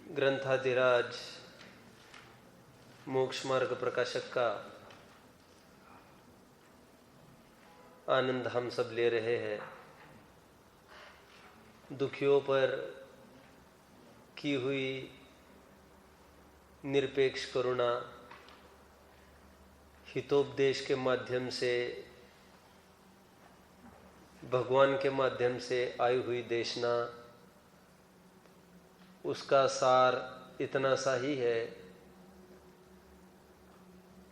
ग्रंथाधिराज मोक्ष मार्ग प्रकाशक का आनंद हम सब ले रहे हैं। दुखियों पर की हुई निरपेक्ष करुणा, हितोपदेश के माध्यम से, भगवान के माध्यम से आई हुई देशना, उसका सार इतना सा ही है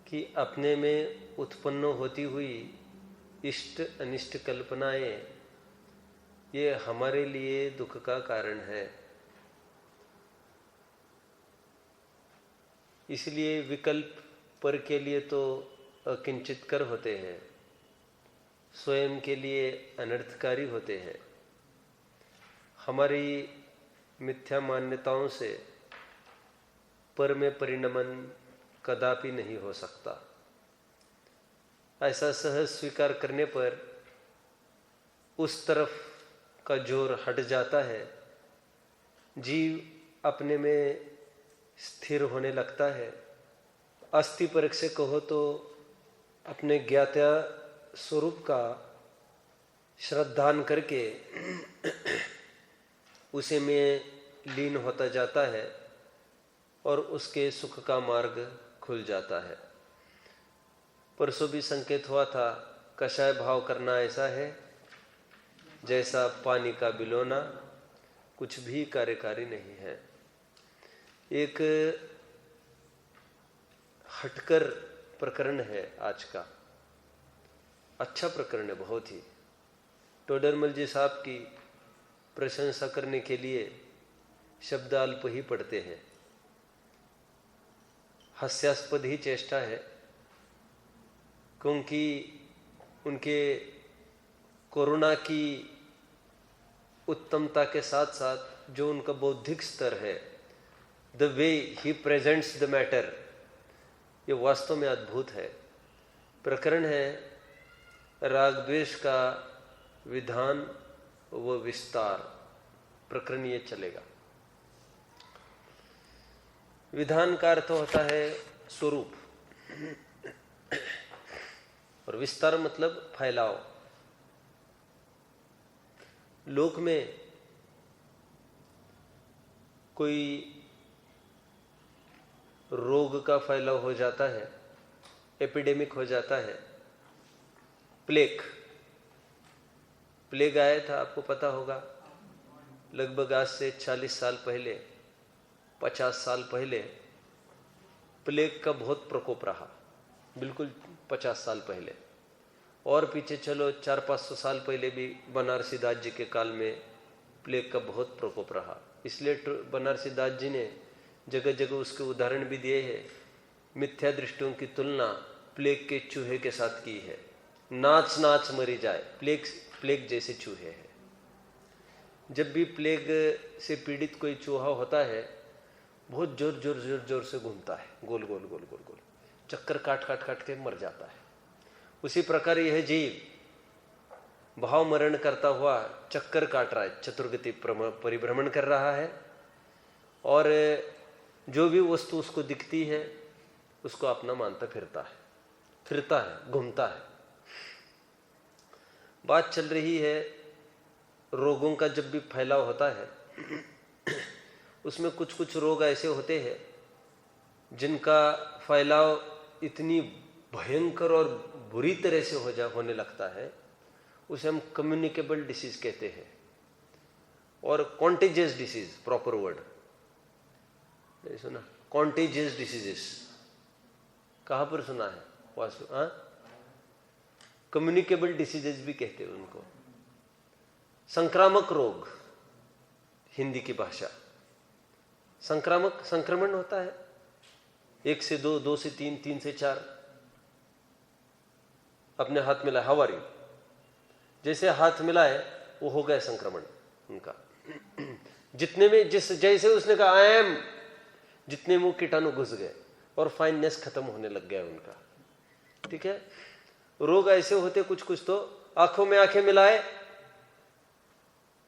कि अपने में उत्पन्न होती हुई इष्ट अनिष्ट कल्पनाएं ये हमारे लिए दुख का कारण है। इसलिए विकल्प पर के लिए तो अकिंचितकर होते हैं, स्वयं के लिए अनर्थकारी होते हैं। हमारी मिथ्या मान्यताओं से पर में परिणमन कदापि नहीं हो सकता। ऐसा सहज स्वीकार करने पर उस तरफ का जोर हट जाता है, जीव अपने में स्थिर होने लगता है। अस्थि परख से कहो तो अपने ज्ञाता स्वरूप का श्रद्धान करके उसे में लीन होता जाता है और उसके सुख का मार्ग खुल जाता है। परसों भी संकेत हुआ था, कषाय भाव करना ऐसा है जैसा पानी का बिलोना, कुछ भी कार्यकारी नहीं है। एक हटकर प्रकरण है आज का, अच्छा प्रकरण है बहुत ही। टोडरमल जी साहब की प्रशंसा करने के लिए शब्द अल्प ही पढ़ते हैं। हास्यास्पद ही चेष्टा है, क्योंकि उनके कोरोना की उत्तमता के साथ साथ जो उनका बौद्धिक स्तर है, the way he presents the matter, ये वास्तव में अद्भुत है। प्रकरण है राग द्वेष का विधान व विस्तार। प्रकरण ये चलेगा। विधान का अर्थ होता है स्वरूप और विस्तार मतलब फैलाव। लोक में कोई रोग का फैलाव हो जाता है, एपिडेमिक हो जाता है। प्लेग आया था, आपको पता होगा, लगभग आज से 40 साल पहले, 50 साल पहले प्लेग का बहुत प्रकोप रहा, बिल्कुल 50 साल पहले। और पीछे चलो 400-500 साल पहले भी बनारसी दास जी के काल में प्लेग का बहुत प्रकोप रहा। इसलिए बनारसी दास जी ने जगह जगह उसके उदाहरण भी दिए हैं। मिथ्या दृष्टियों की तुलना प्लेग के चूहे के साथ की है। नाच नाच मरी जाए, प्लेग जैसे चूहे हैं। जब भी प्लेग से पीड़ित कोई चूहा होता है, बहुत जोर से घूमता है, गोल गोल गोल गोल गोल, चक्कर काट के मर जाता है। उसी प्रकार यह जीव भाव मरण करता हुआ चक्कर काट रहा है, चतुर्गति परिभ्रमण कर रहा है, और जो भी वस्तु उसको दिखती है उसको अपना मानता फिरता है, घूमता है। बात चल रही है रोगों का। जब भी फैलाव होता है उसमें कुछ रोग ऐसे होते हैं जिनका फैलाव इतनी भयंकर और बुरी तरह से होने लगता है, उसे हम कम्युनिकेबल डिसीज कहते हैं, और कॉन्टेजियस डिसीज प्रॉपर वर्ड नहीं सुना। कॉन्टेजियस डिसीजेस कहां पर सुना है? कम्युनिकेबल डिसीजेस भी कहते हैं उनको। संक्रामक रोग, हिंदी की भाषा। संक्रमण होता है 1 से 2, 2 से 3, 3 से 4। अपने हाथ मिलाए, हाउ आर यू, जैसे हाथ मिलाए वो हो गया संक्रमण उनका। जितने में जैसे उसने कहा आई एम, जितने में वो कीटाणु घुस गए और फाइननेस खत्म होने लग गया उनका। ठीक है। रोग ऐसे होते कुछ तो, आंखों में आंखें मिलाए,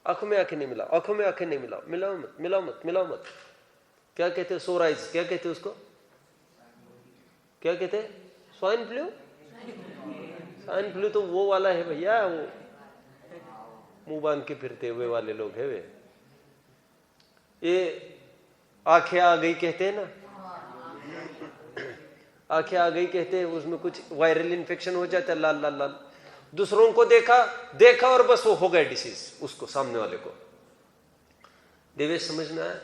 आंखों में आंखें नहीं मिलाओ, आंखों में आंखें नहीं मिलाओ, मिलाओ मत, मिलाओ मत, मिलाओ मत। क्या कहते हैं, सोराइज, क्या कहते हैं उसको, क्या कहते हैं, स्वाइन फ्लू। स्वाइन फ्लू तो वो वाला है भैया, वो मुंह बांध के फिरते हुए वाले लोग है वे। ये आंखें आ गई कहते हैं ना, आंखें आ गई कहते हैं, उसमें कुछ वायरल इन्फेक्शन हो जाता है, लाल लाल लाल। दूसरों को देखा और बस वो हो गया डिसीज उसको, सामने वाले को। देवेश समझ में आया?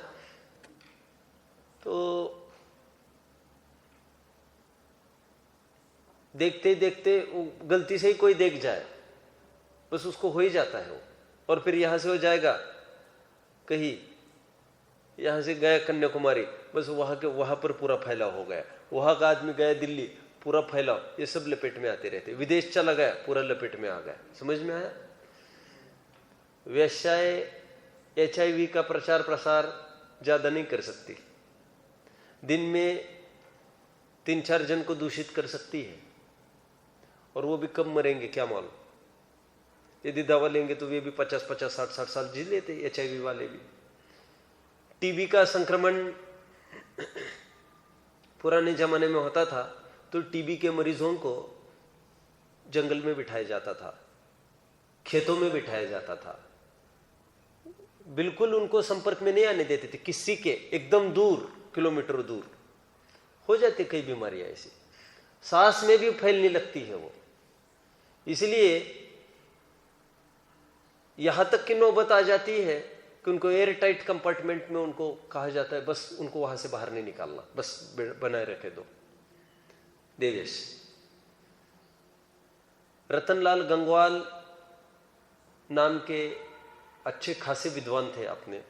तो देखते देखते गलती से ही कोई देख जाए, बस उसको हो ही जाता है वो। और फिर यहां से हो जाएगा कहीं, यहां से गया कन्याकुमारी, बस वहां पर पूरा फैलाव हो गया। वहां का आदमी गया दिल्ली, पूरा फैलाव, ये सब लपेट में आते रहते। विदेश चला गया, पूरा लपेट में आ गया। समझ में आया? वेश्याएं HIV का प्रचार प्रसार ज्यादा नहीं कर सकती, दिन में 3-4 जन को दूषित कर सकती है, और वो भी कब मरेंगे क्या मालूम। यदि दवा लेंगे तो वे भी 50-50, 60-60 साल जी लेते, HIV वाले भी। टीबी का संक्रमण पुराने जमाने में होता था तो टीबी के मरीजों को जंगल में बिठाया जाता था, खेतों में बिठाया जाता था, बिल्कुल उनको संपर्क में नहीं आने देते थे किसी के, एकदम दूर, किलोमीटर दूर। हो जाती कई बीमारियां ऐसी, सांस में भी फैलने लगती है वो। इसलिए यहां तक की नौबत आ जाती है कि उनको एयर टाइट कंपार्टमेंट में उनको कहा जाता है, बस उनको वहां से बाहर नहीं निकालना, बस बनाए रखे दो। देवेश रतनलाल गंगवाल नाम के अच्छे खासे विद्वान थे अपने,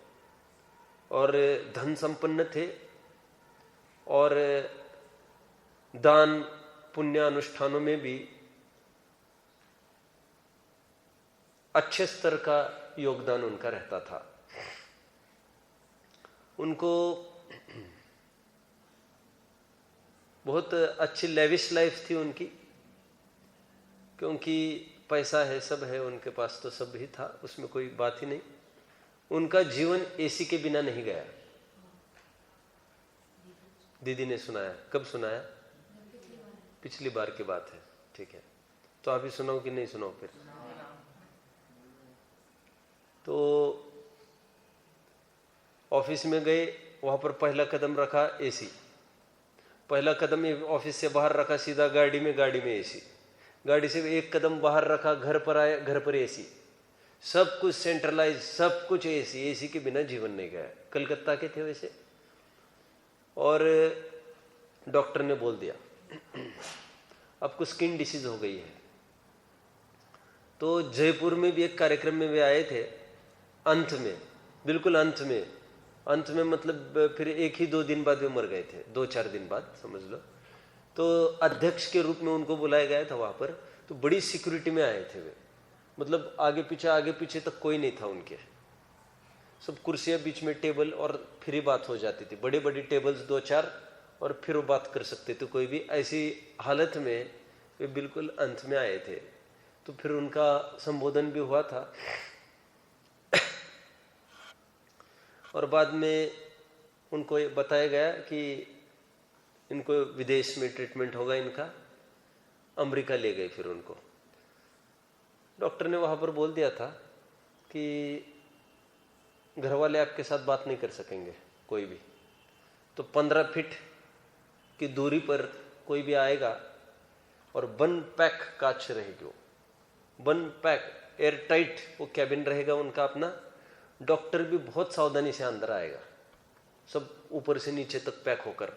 और धन संपन्न थे, और दान पुण्य अनुष्ठानों में भी अच्छे स्तर का योगदान उनका रहता था। उनको बहुत अच्छी लेविश लाइफ थी उनकी, क्योंकि पैसा है, सब है उनके पास, तो सब ही था, उसमें कोई बात ही नहीं। उनका जीवन एसी के बिना नहीं गया। दीदी ने सुनाया, कब सुनाया? पिछली बार की बात है, ठीक है। तो आप ही सुनाओ कि नहीं सुनाओ फिर? तो ऑफिस में गए, वहां पर पहला कदम रखा एसी, पहला कदम ऑफिस से बाहर रखा सीधा गाड़ी में एसी, गाड़ी से एक कदम बाहर रखा, घर पर आए, घर पर एसी, सब कुछ सेंट्रलाइज, सब कुछ एसी। एसी के बिना जीवन नहीं गया। कलकत्ता के थे वैसे, और डॉक्टर ने बोल दिया आपको स्किन डिसीज हो गई है। तो जयपुर में भी एक कार्यक्रम में वे आए थे, अंत में, बिल्कुल अंत में मतलब फिर 1 ही 2 दिन बाद वे मर गए थे, 2-4 दिन बाद समझ लो। तो अध्यक्ष के रूप में उनको बुलाया गया था वहां पर। तो बड़ी सिक्योरिटी में आए थे वे, मतलब आगे पीछे तक कोई नहीं था उनके, सब कुर्सियां, बीच में टेबल, और फिर ही बात हो जाती थी। बड़ी बड़ी टेबल्स 2-4, और फिर वो बात कर सकते थे कोई भी। ऐसी हालत में वे बिल्कुल अंत में आए थे। तो फिर उनका संबोधन भी हुआ था, और बाद में उनको बताया गया कि इनको विदेश में ट्रीटमेंट होगा इनका। अमेरिका ले गए फिर उनको। डॉक्टर ने वहां पर बोल दिया था कि घर वाले आपके साथ बात नहीं कर सकेंगे कोई भी, तो 15 फीट की दूरी पर कोई भी आएगा, और बन पैक कांच रहेगी, वो बन पैक एयर टाइट वो कैबिन रहेगा उनका अपना। डॉक्टर भी बहुत सावधानी से अंदर आएगा, सब ऊपर से नीचे तक पैक होकर।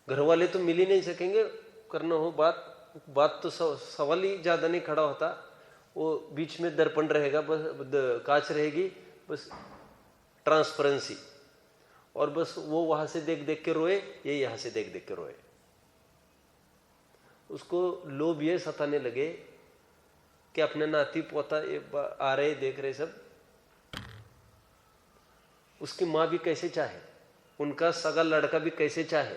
घर वाले तो मिल ही नहीं सकेंगे, करना हो बात तो सवाल ही ज्यादा नहीं खड़ा होता। वो बीच में दर्पण रहेगा, बस कांच रहेगी, बस ट्रांसपेरेंसी, और बस वो वहां से देख देख के रोए, ये यहां से देख देख के रोए। उसको लोभ ये सताने लगे कि अपने नाती पोता आ रहे, देख रहे सब। उसकी माँ भी कैसे चाहे, उनका सगा लड़का भी कैसे चाहे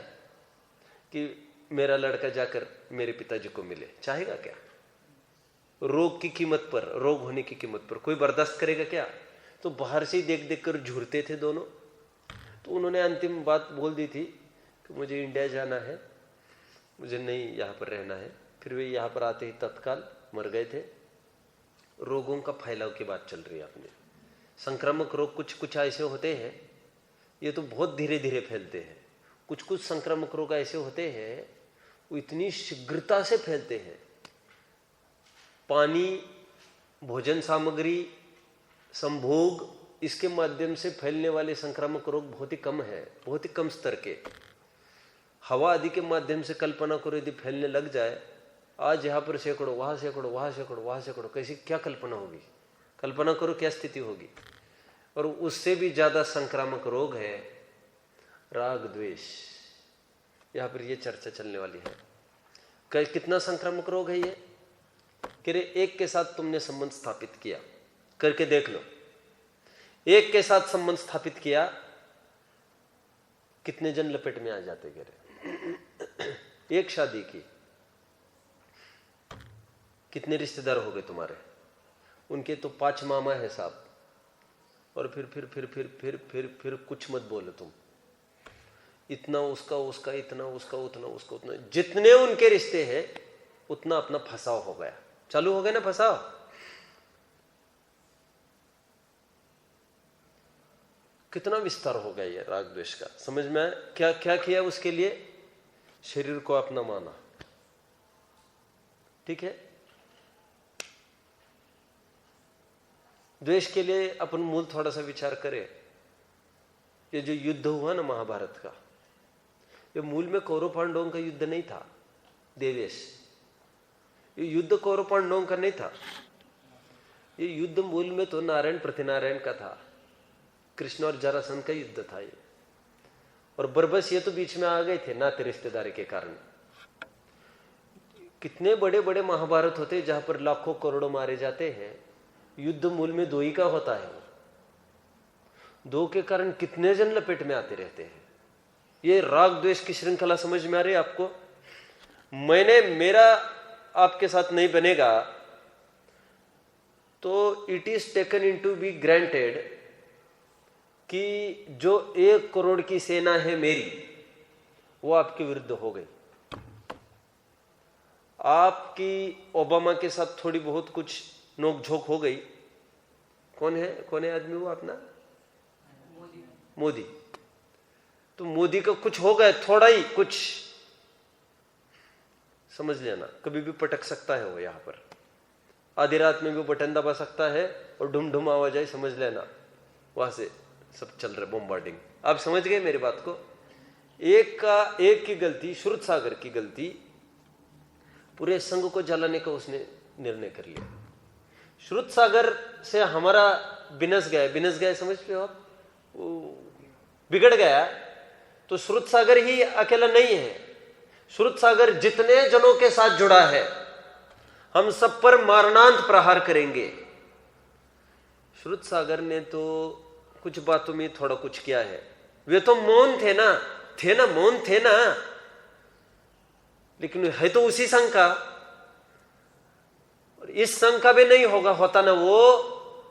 कि मेरा लड़का जाकर मेरे पिताजी को मिले, चाहेगा क्या? रोग की कीमत पर, रोग होने की कीमत पर कोई बर्दाश्त करेगा क्या? तो बाहर से ही देख देख कर झूरते थे दोनों। तो उन्होंने अंतिम बात बोल दी थी कि मुझे इंडिया जाना है, मुझे नहीं यहाँ पर रहना है। फिर वे यहाँ पर आते ही तत्काल मर गए थे। रोगों का फैलाव की बात चल रही है अपने। संक्रामक रोग कुछ कुछ ऐसे होते हैं, ये तो बहुत धीरे धीरे फैलते हैं। कुछ कुछ संक्रामक रोग ऐसे होते हैं वो इतनी शीघ्रता से फैलते हैं। पानी, भोजन सामग्री, संभोग, इसके माध्यम से फैलने वाले संक्रामक रोग बहुत ही कम है, बहुत ही कम स्तर के। हवा आदि के माध्यम से कल्पना करो यदि फैलने लग जाए, आज यहाँ पर सैकड़ों, वहाँ सैकड़ों, वहाँ सैकड़ों, वहाँ सैकड़ों, कैसी क्या कल्पना होगी? कल्पना करो क्या स्थिति होगी। और उससे भी ज्यादा संक्रामक रोग है राग द्वेष। यहाँ पर ये चर्चा चलने वाली है। कितना संक्रामक रोग है ये? कि रे एक के साथ तुमने संबंध स्थापित किया, करके देख लो। एक के साथ संबंध स्थापित किया, कितने जन लपेट में आ जाते कह रहे। एक शादी की, कितने रिश्तेदार हो गए तुम्हारे? उनके तो 5 मामा है साहब। और फिर कुछ मत बोलो तुम। इतना उसका, उसका इतना, उसका उतना, उसका उतना, जितने उनके रिश्ते हैं उतना अपना फसाव हो गया, चालू हो गया ना फसाव। कितना विस्तार हो गया ये राग द्वेष का। समझ में आया क्या क्या किया उसके लिए? शरीर को अपना माना। ठीक है। द्वेष के लिए अपन मूल थोड़ा सा विचार करें। ये जो युद्ध हुआ ना महाभारत का, ये मूल में कौरव पांडवों का युद्ध नहीं था देवेश। ये युद्ध कौरव पांडवों का नहीं था। ये युद्ध मूल में तो नारायण प्रतिनारायण का था। कृष्ण और जरासंध का युद्ध था ये। और बरबस ये तो बीच में आ गए थे नाते रिश्तेदारी के कारण। कितने बड़े बड़े महाभारत होते जहां पर लाखों करोड़ों मारे जाते हैं, युद्ध मूल में 2 ही का होता है। 2 के कारण कितने जन लपेट में आते रहते हैं। ये राग द्वेष की श्रृंखला समझ में आ रही है आपको? मेरा आपके साथ नहीं बनेगा तो it is taken in to be granted कि जो 1 करोड़ की सेना है मेरी, वो आपके विरुद्ध हो गई। आपकी ओबामा के साथ थोड़ी बहुत कुछ नोकझोंक हो गई। कौन है आदमी वो अपना? मोदी। तो मोदी का कुछ हो गया, थोड़ा ही कुछ, समझ लेना कभी भी पटक सकता है वो। यहां पर आधी रात में भी बटन दबा सकता है और ढुम ढुम आवाज आई, समझ लेना वहां से सब चल रहा है बॉम्बार्डिंग। आप समझ गए मेरी बात को? एक की गलती, श्रुत सागर की गलती, पूरे संघ को जलाने का उसने निर्णय कर लिया। श्रुत सागर से हमारा बिनस गया, समझ रहे हो आप? बिगड़ गया। तो श्रुत सागर ही अकेला नहीं है। श्रुत सागर जितने जनों के साथ जुड़ा है, हम सब पर मारणांत प्रहार करेंगे। श्रुत सागर ने तो कुछ बातों में थोड़ा कुछ किया है। वे तो मौन थे ना, लेकिन है तो उसी संघ का। और इस संघ का भी नहीं होता ना वो,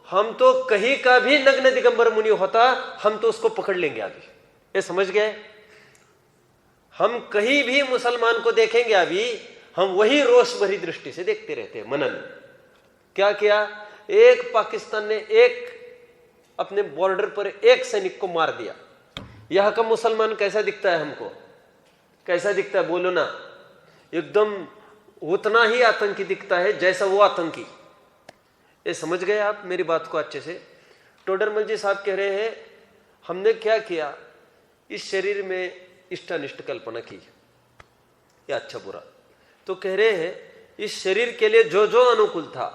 हम तो कहीं का भी नग्न दिगंबर मुनि होता, हम तो उसको पकड़ लेंगे अभी। ये समझ गए? हम कहीं भी मुसलमान को देखेंगे अभी, हम वही रोष भरी दृष्टि से देखते रहते हैं। मनन क्या किया? एक पाकिस्तान ने एक अपने बॉर्डर पर एक सैनिक को मार दिया। यहां का मुसलमान कैसा दिखता है हमको? कैसा दिखता है बोलो ना? एकदम उतना ही आतंकी दिखता है जैसा वो आतंकी। ये समझ गए आप मेरी बात को अच्छे से? टोडरमल जी साहब कह रहे हैं हमने क्या किया, इस शरीर में इष्टानिष्ट कल्पना की, या अच्छा बुरा। तो कह रहे हैं इस शरीर के लिए जो जो अनुकूल था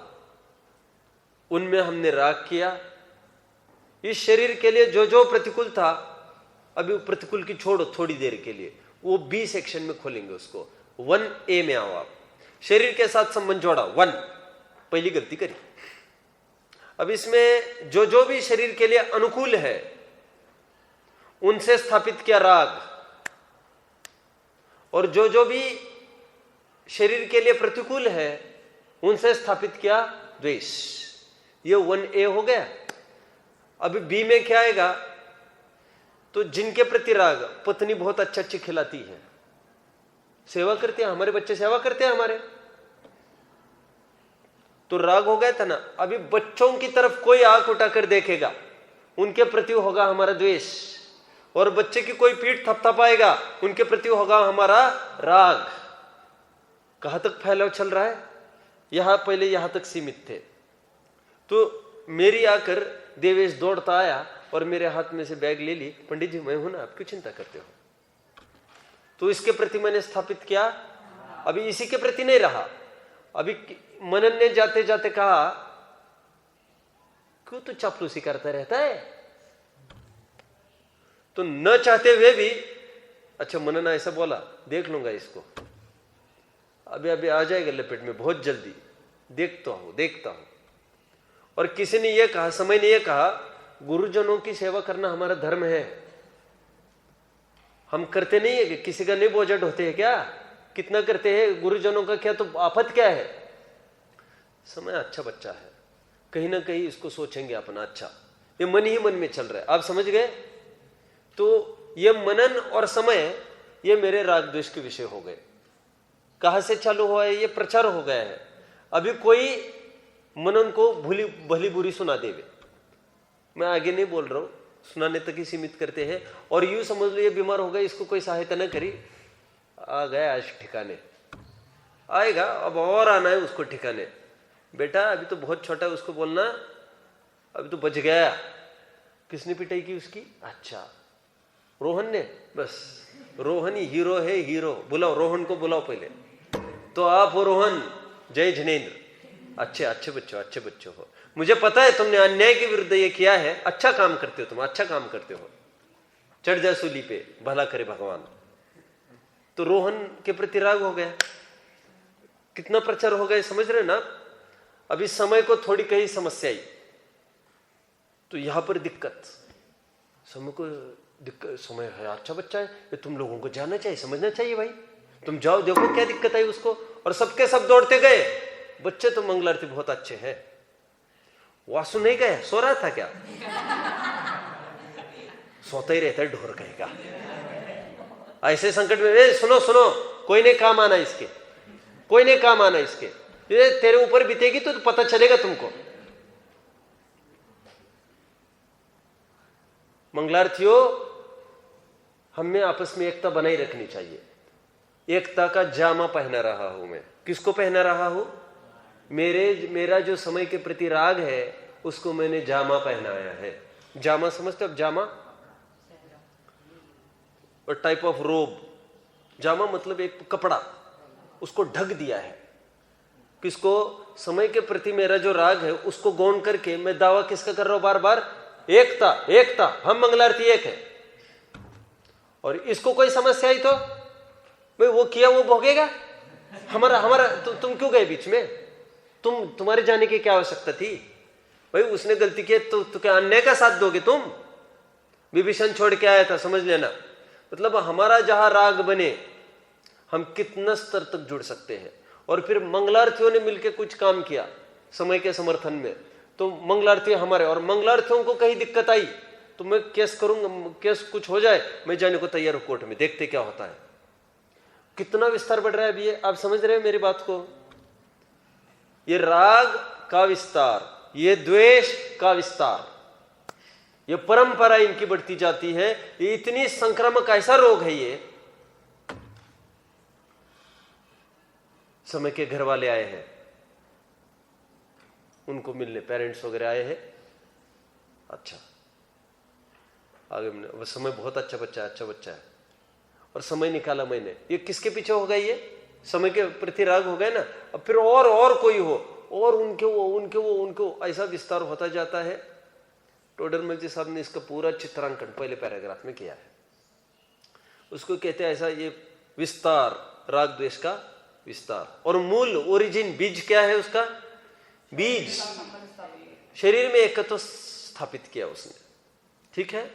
उनमें हमने राग किया। इस शरीर के लिए जो जो प्रतिकूल था, अभी प्रतिकूल की छोड़ो थोड़ी देर के लिए, वो बी सेक्शन में खोलेंगे उसको। 1A में आओ आप। शरीर के साथ संबंध जोड़ा, 1, पहली गलती करी। अब इसमें जो जो भी शरीर के लिए अनुकूल है उनसे स्थापित किया राग, और जो जो भी शरीर के लिए प्रतिकूल है उनसे स्थापित किया द्वेष। ये 1A हो गया। अभी बी में क्या आएगा? तो जिनके प्रति राग, पत्नी बहुत अच्छी अच्छी खिलाती है, सेवा करते हैं, हमारे बच्चे सेवा करते हैं हमारे, तो राग हो गया था ना। अभी बच्चों की तरफ कोई आंख उठाकर देखेगा, उनके प्रति होगा हमारा द्वेष, और बच्चे की कोई पीठ थपथपाएगा, उनके प्रति होगा हमारा राग। कहां तक फैलाव चल रहा है? यहां पहले यहां तक सीमित थे। तो मेरी आकर देवेश दौड़ता आया और मेरे हाथ में से बैग ले ली, पंडित जी मैं हूं ना, आप क्यों चिंता करते हो? तो इसके प्रति मैंने स्थापित किया, अभी इसी के प्रति नहीं रहा। अभी मनन ने जाते जाते कहा, क्यों तो चापलूसी करता रहता है? तो न चाहते हुए भी, अच्छा मनन ऐसा बोला, देख लूंगा इसको, अभी अभी आ जाएगा लपेट में बहुत जल्दी, देखता हूं। और किसी ने यह कहा, समय ने यह कहा, गुरुजनों की सेवा करना हमारा धर्म है। हम करते नहीं है कि किसी का नहीं बोझ ढोते हैं क्या? कितना करते हैं गुरुजनों का, क्या तो आफत क्या है? समय अच्छा बच्चा है, कहीं ना कहीं इसको सोचेंगे अपना अच्छा, ये मन ही मन में चल रहा है, आप समझ गए? तो ये मनन और समय ये मेरे राग द्वेष के विषय हो गए। कहां से चालू हुआ है? ये प्रचार हो गया है। अभी कोई मनन को भली बुरी सुना देवे, मैं आगे नहीं बोल रहा हूं, सुनाने तक ही सीमित करते हैं। और यूं समझ लो ये बीमार हो गया, इसको कोई सहायता न करी, आ गया आज ठिकाने, आएगा अब और आना है उसको ठिकाने। बेटा अभी तो बहुत छोटा है, उसको बोलना अभी तो बच गया। किसने पिटाई की उसकी? अच्छा रोहन ने। बस रोहन ही हीरो है, हीरो। बुलाओ रोहन को, बुलाओ पहले। तो आप हो रोहन, जय जिनेन्द्र, अच्छे बच्चों हो। मुझे पता है तुमने अन्याय के विरुद्ध ये किया है, अच्छा काम करते हो तुम, अच्छा काम करते हो, चढ़ जा सूली पे, भला करे भगवान। तो रोहन के प्रति राग हो गया, कितना प्रचार हो गया, समझ रहे ना? अभी समय को थोड़ी कहीं समस्या आई, तो यहां पर दिक्कत, समय को दिक्कत, समय है अच्छा बच्चा है, ये तुम लोगों को जानना चाहिए, समझना चाहिए भाई। तुम जाओ देखो क्या दिक्कत आई उसको, और सबके सब दौड़ते गए। बच्चे तो मंगलारती बहुत अच्छे हैं। वासु नहीं गए, सो रहा था क्या? सोता ही रहता है ढोर कहेगा। ऐसे संकट में सुनो कोई नहीं काम आना इसके, कोई नहीं काम आना इसके, ये तेरे ऊपर बीतेगी तो पता चलेगा तुमको। मंगलार्थियों, हमें आपस में एकता बनाई रखनी चाहिए। एकता का जामा पहना रहा हूं मैं। किसको पहना रहा हूं? मेरा जो समय के प्रति राग है उसको मैंने जामा पहनाया है। जामा समझते हो? अब जामा और टाइप ऑफ रोब। जामा मतलब एक कपड़ा, उसको ढक दिया है। किसको? समय के प्रति मेरा जो राग है उसको गौण करके मैं दावा किसका कर रहा हूं? बार बार एकता, हम मंगलारती एक है। और इसको कोई समस्या आई तो भाई वो किया वो भोगेगा। हमारा तुम क्यों गए बीच में? तुम्हारे जाने की क्या आवश्यकता थी भाई? उसने गलती की तो क्या अन्याय का साथ दोगे तुम? विभीषण छोड़ के आया था, समझ लेना। मतलब हमारा जहां राग बने, हम कितना स्तर तक जुड़ सकते हैं। और फिर मंगलार्थियों ने मिलकर कुछ काम किया समय के समर्थन में, तो मंगलार्थी हमारे, और मंगलार्थियों को कहीं दिक्कत आई तो मैं केस करूंगा, केस कुछ हो जाए मैं जाने को तैयार हूं कोर्ट में, देखते क्या होता है। कितना विस्तार बढ़ रहा है अभी ये, आप समझ रहे हैं मेरी बात को? ये राग का विस्तार, ये द्वेष का विस्तार, ये परंपरा इनकी बढ़ती जाती है। ये इतनी संक्रामक ऐसा रोग है ये। समय के घर वाले आए हैं, उनको मिलने पेरेंट्स वगैरह आए हैं। अच्छा आगे वो समय बहुत अच्छा बच्चा है, और समय निकाला मैंने। ये किसके पीछे हो गया? ये समय के प्रति राग हो गया ना। अब फिर और कोई हो, और उनके ऐसा विस्तार होता जाता है। टोडरमल जी साहब ने इसका पूरा चित्रांकन पहले पैराग्राफ में किया है। उसको कहते हैं ऐसा, ये विस्तार, राग द्वेष का विस्तार। और मूल ओरिजिन, बीज क्या है उसका? बीज शरीर में एकत्व स्थापित किया उसने। ठीक है।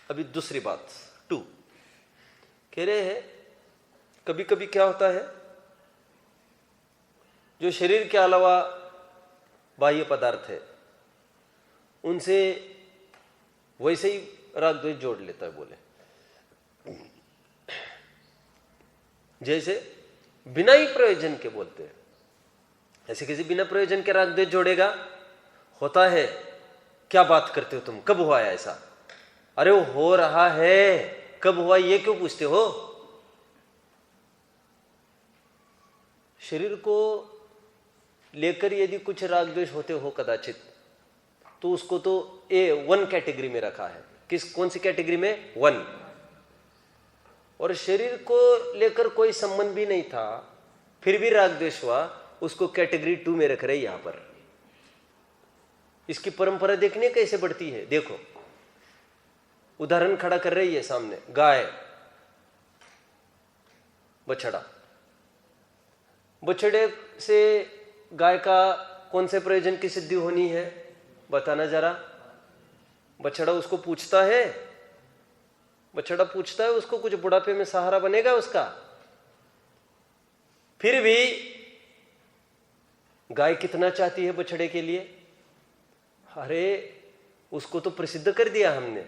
अभी दूसरी बात 2 कह रहे हैं, कभी कभी क्या होता है, जो शरीर के अलावा बाह्य पदार्थ है उनसे वैसे ही राग द्वेष जोड़ लेता है। बोले जैसे बिना ही प्रयोजन के बोलते हैं, ऐसे किसी बिना प्रयोजन के राग द्वेष जोड़ेगा? होता है। क्या बात करते हो तुम, कब हुआ है ऐसा? अरे वो हो रहा है, कब हुआ ये क्यों पूछते हो? शरीर को लेकर यदि कुछ राग द्वेष होते हो कदाचित, तो उसको तो A1 कैटेगरी में रखा है। कौन सी कैटेगरी में? 1। और शरीर को लेकर कोई संबंध भी नहीं था, फिर भी राग द्वेष हुआ, उसको कैटेगरी 2 में रख रहे यहां पर। इसकी परंपरा देखने कैसे बढ़ती है। देखो, उदाहरण खड़ा कर रही है सामने, गाय, बछड़ा। बछड़े से गाय का कौन से प्रयोजन की सिद्धि होनी है, बताना जरा। बछड़ा उसको पूछता है, बछड़ा पूछता है उसको, कुछ बुढ़ापे में सहारा बनेगा उसका। फिर भी गाय कितना चाहती है बछड़े के लिए? अरे उसको तो प्रसिद्ध कर दिया हमने।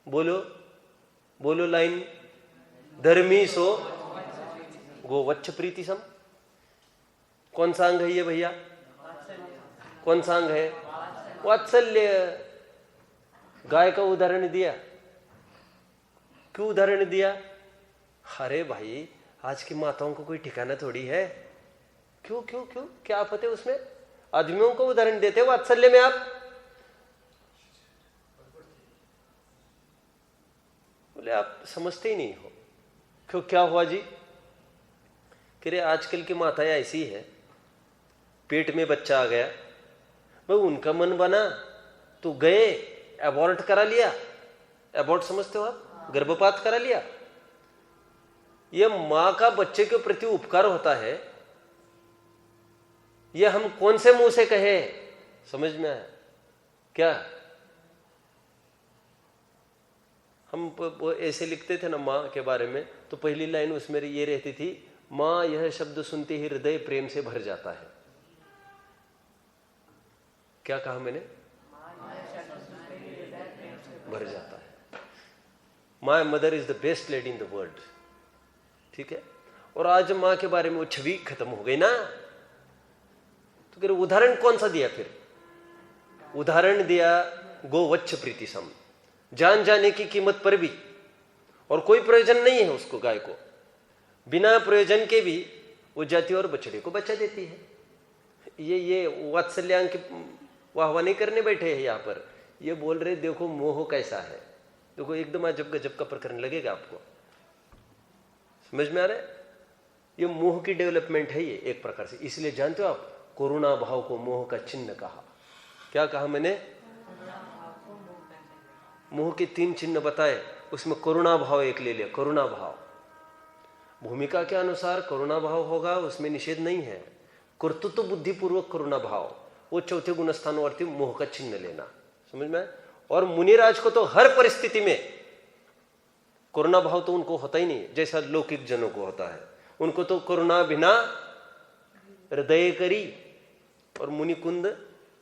बोलो बोलो लाइन, धर्मी सो गोवच्छ प्रीति सम। कौन सा अंग है ये भैया? कौन सा अंग है? वात्सल्य। गाय का उदाहरण दिया। क्यों उदाहरण दिया? अरे भाई, आज की माताओं को कोई ठिकाना थोड़ी है। क्यों क्यों क्यों, क्या आफत है उसमें? आदमियों को उदाहरण देते हैं वात्सल्य में आप। बोले आप समझते ही नहीं हो। क्यों, क्या हुआ जी? कह रहे आजकल की माताएं ऐसी है, पेट में बच्चा आ गया, भाई उनका मन बना तो गए, अबॉर्ट करा लिया। अबॉर्ट समझते हो आप? गर्भपात करा लिया। यह मां का बच्चे के प्रति उपकार होता है, यह हम कौन से मुंह से कहे? समझ में आया क्या? हम ऐसे लिखते थे ना मां के बारे में, तो पहली लाइन उसमें ये रहती थी, मां यह शब्द सुनते ही हृदय प्रेम से भर जाता है। क्या कहा मैंने? भर जाता है। My mother is the best lady in the world. ठीक है। और आज मां के बारे में वो छवि खत्म हो गई ना, तो फिर उदाहरण कौन सा दिया? फिर उदाहरण दिया गोवच्छ प्रीति सम। जान जाने की कीमत पर भी, और कोई प्रयोजन नहीं है उसको, गाय को बिना प्रयोजन के भी वो जाती और बछड़े को बच्चा देती है। ये वात्सल्यां की वाहवा नहीं करने बैठे हैं यहां पर। ये बोल रहे देखो मोह कैसा है। देखो एकदम अजब गजब का प्रकरण लगेगा आपको। समझ में आ रहा है? ये मोह की डेवलपमेंट है ये एक प्रकार से। इसलिए जानते हो आप, करुणा भाव को मोह का चिन्ह कहा। क्या कहा मैंने? मोह के 3 चिन्ह बताए, उसमें करुणा भाव एक ले लिया। करुणा भाव भूमिका के अनुसार करुणा भाव होगा, उसमें निषेध नहीं है। कर्तृत्व बुद्धिपूर्वक करुणा भाव, वो चौथे गुणस्थानवर्ती मोह का चिन्ह लेना। समझ में? और मुनिराज को तो हर परिस्थिति में करुणा भाव तो उनको होता ही नहीं, जैसा लौकिक जनों को होता है। उनको तो करुणा बिना हृदय करी। और मुनिकुंद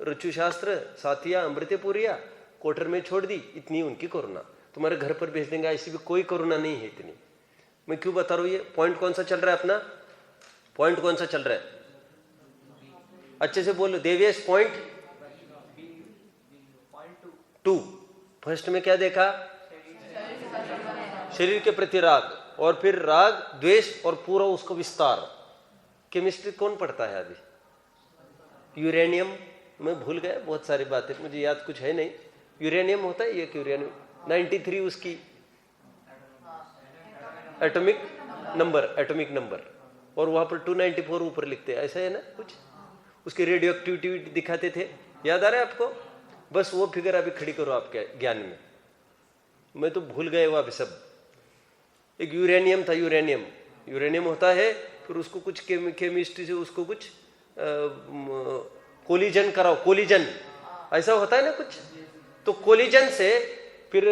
ऋचुशास्त्र साथिया अमृतपुरिया कोटर में छोड़ दी, इतनी उनकी करुणा। तुम्हारे घर पर भेज देंगे, ऐसी भी कोई करुणा नहीं है इतनी। मैं क्यों बता रहा हूं? ये पॉइंट कौन सा चल रहा है अपना? पॉइंट कौन सा चल रहा है? अच्छे से बोलो देवेश। पॉइंट 2। फर्स्ट में क्या देखा? शरीर के प्रति राग, और फिर राग द्वेष और पूरा उसको विस्तार। केमिस्ट्री कौन पढ़ता है अभी? यूरेनियम, मैं भूल गया बहुत सारी बातें, मुझे याद कुछ है नहीं। यूरेनियम होता है, ये यूरेनियम 93 उसकी एटॉमिक नंबर, और वहां पर 294 ऊपर लिखते हैं, ऐसा है ना कुछ। उसकी रेडियो एक्टिविटी दिखाते थे, याद आ रहा है आपको? बस वो फिगर अभी खड़ी करो आपके ज्ञान में। मैं तो भूल गए वो अभी सब। एक यूरेनियम था, यूरेनियम होता है, फिर उसको कुछ केमिस्ट्री से उसको कुछ कोलिजन कराओ, कोलिजन ऐसा होता है ना कुछ। तो कोलिजन से फिर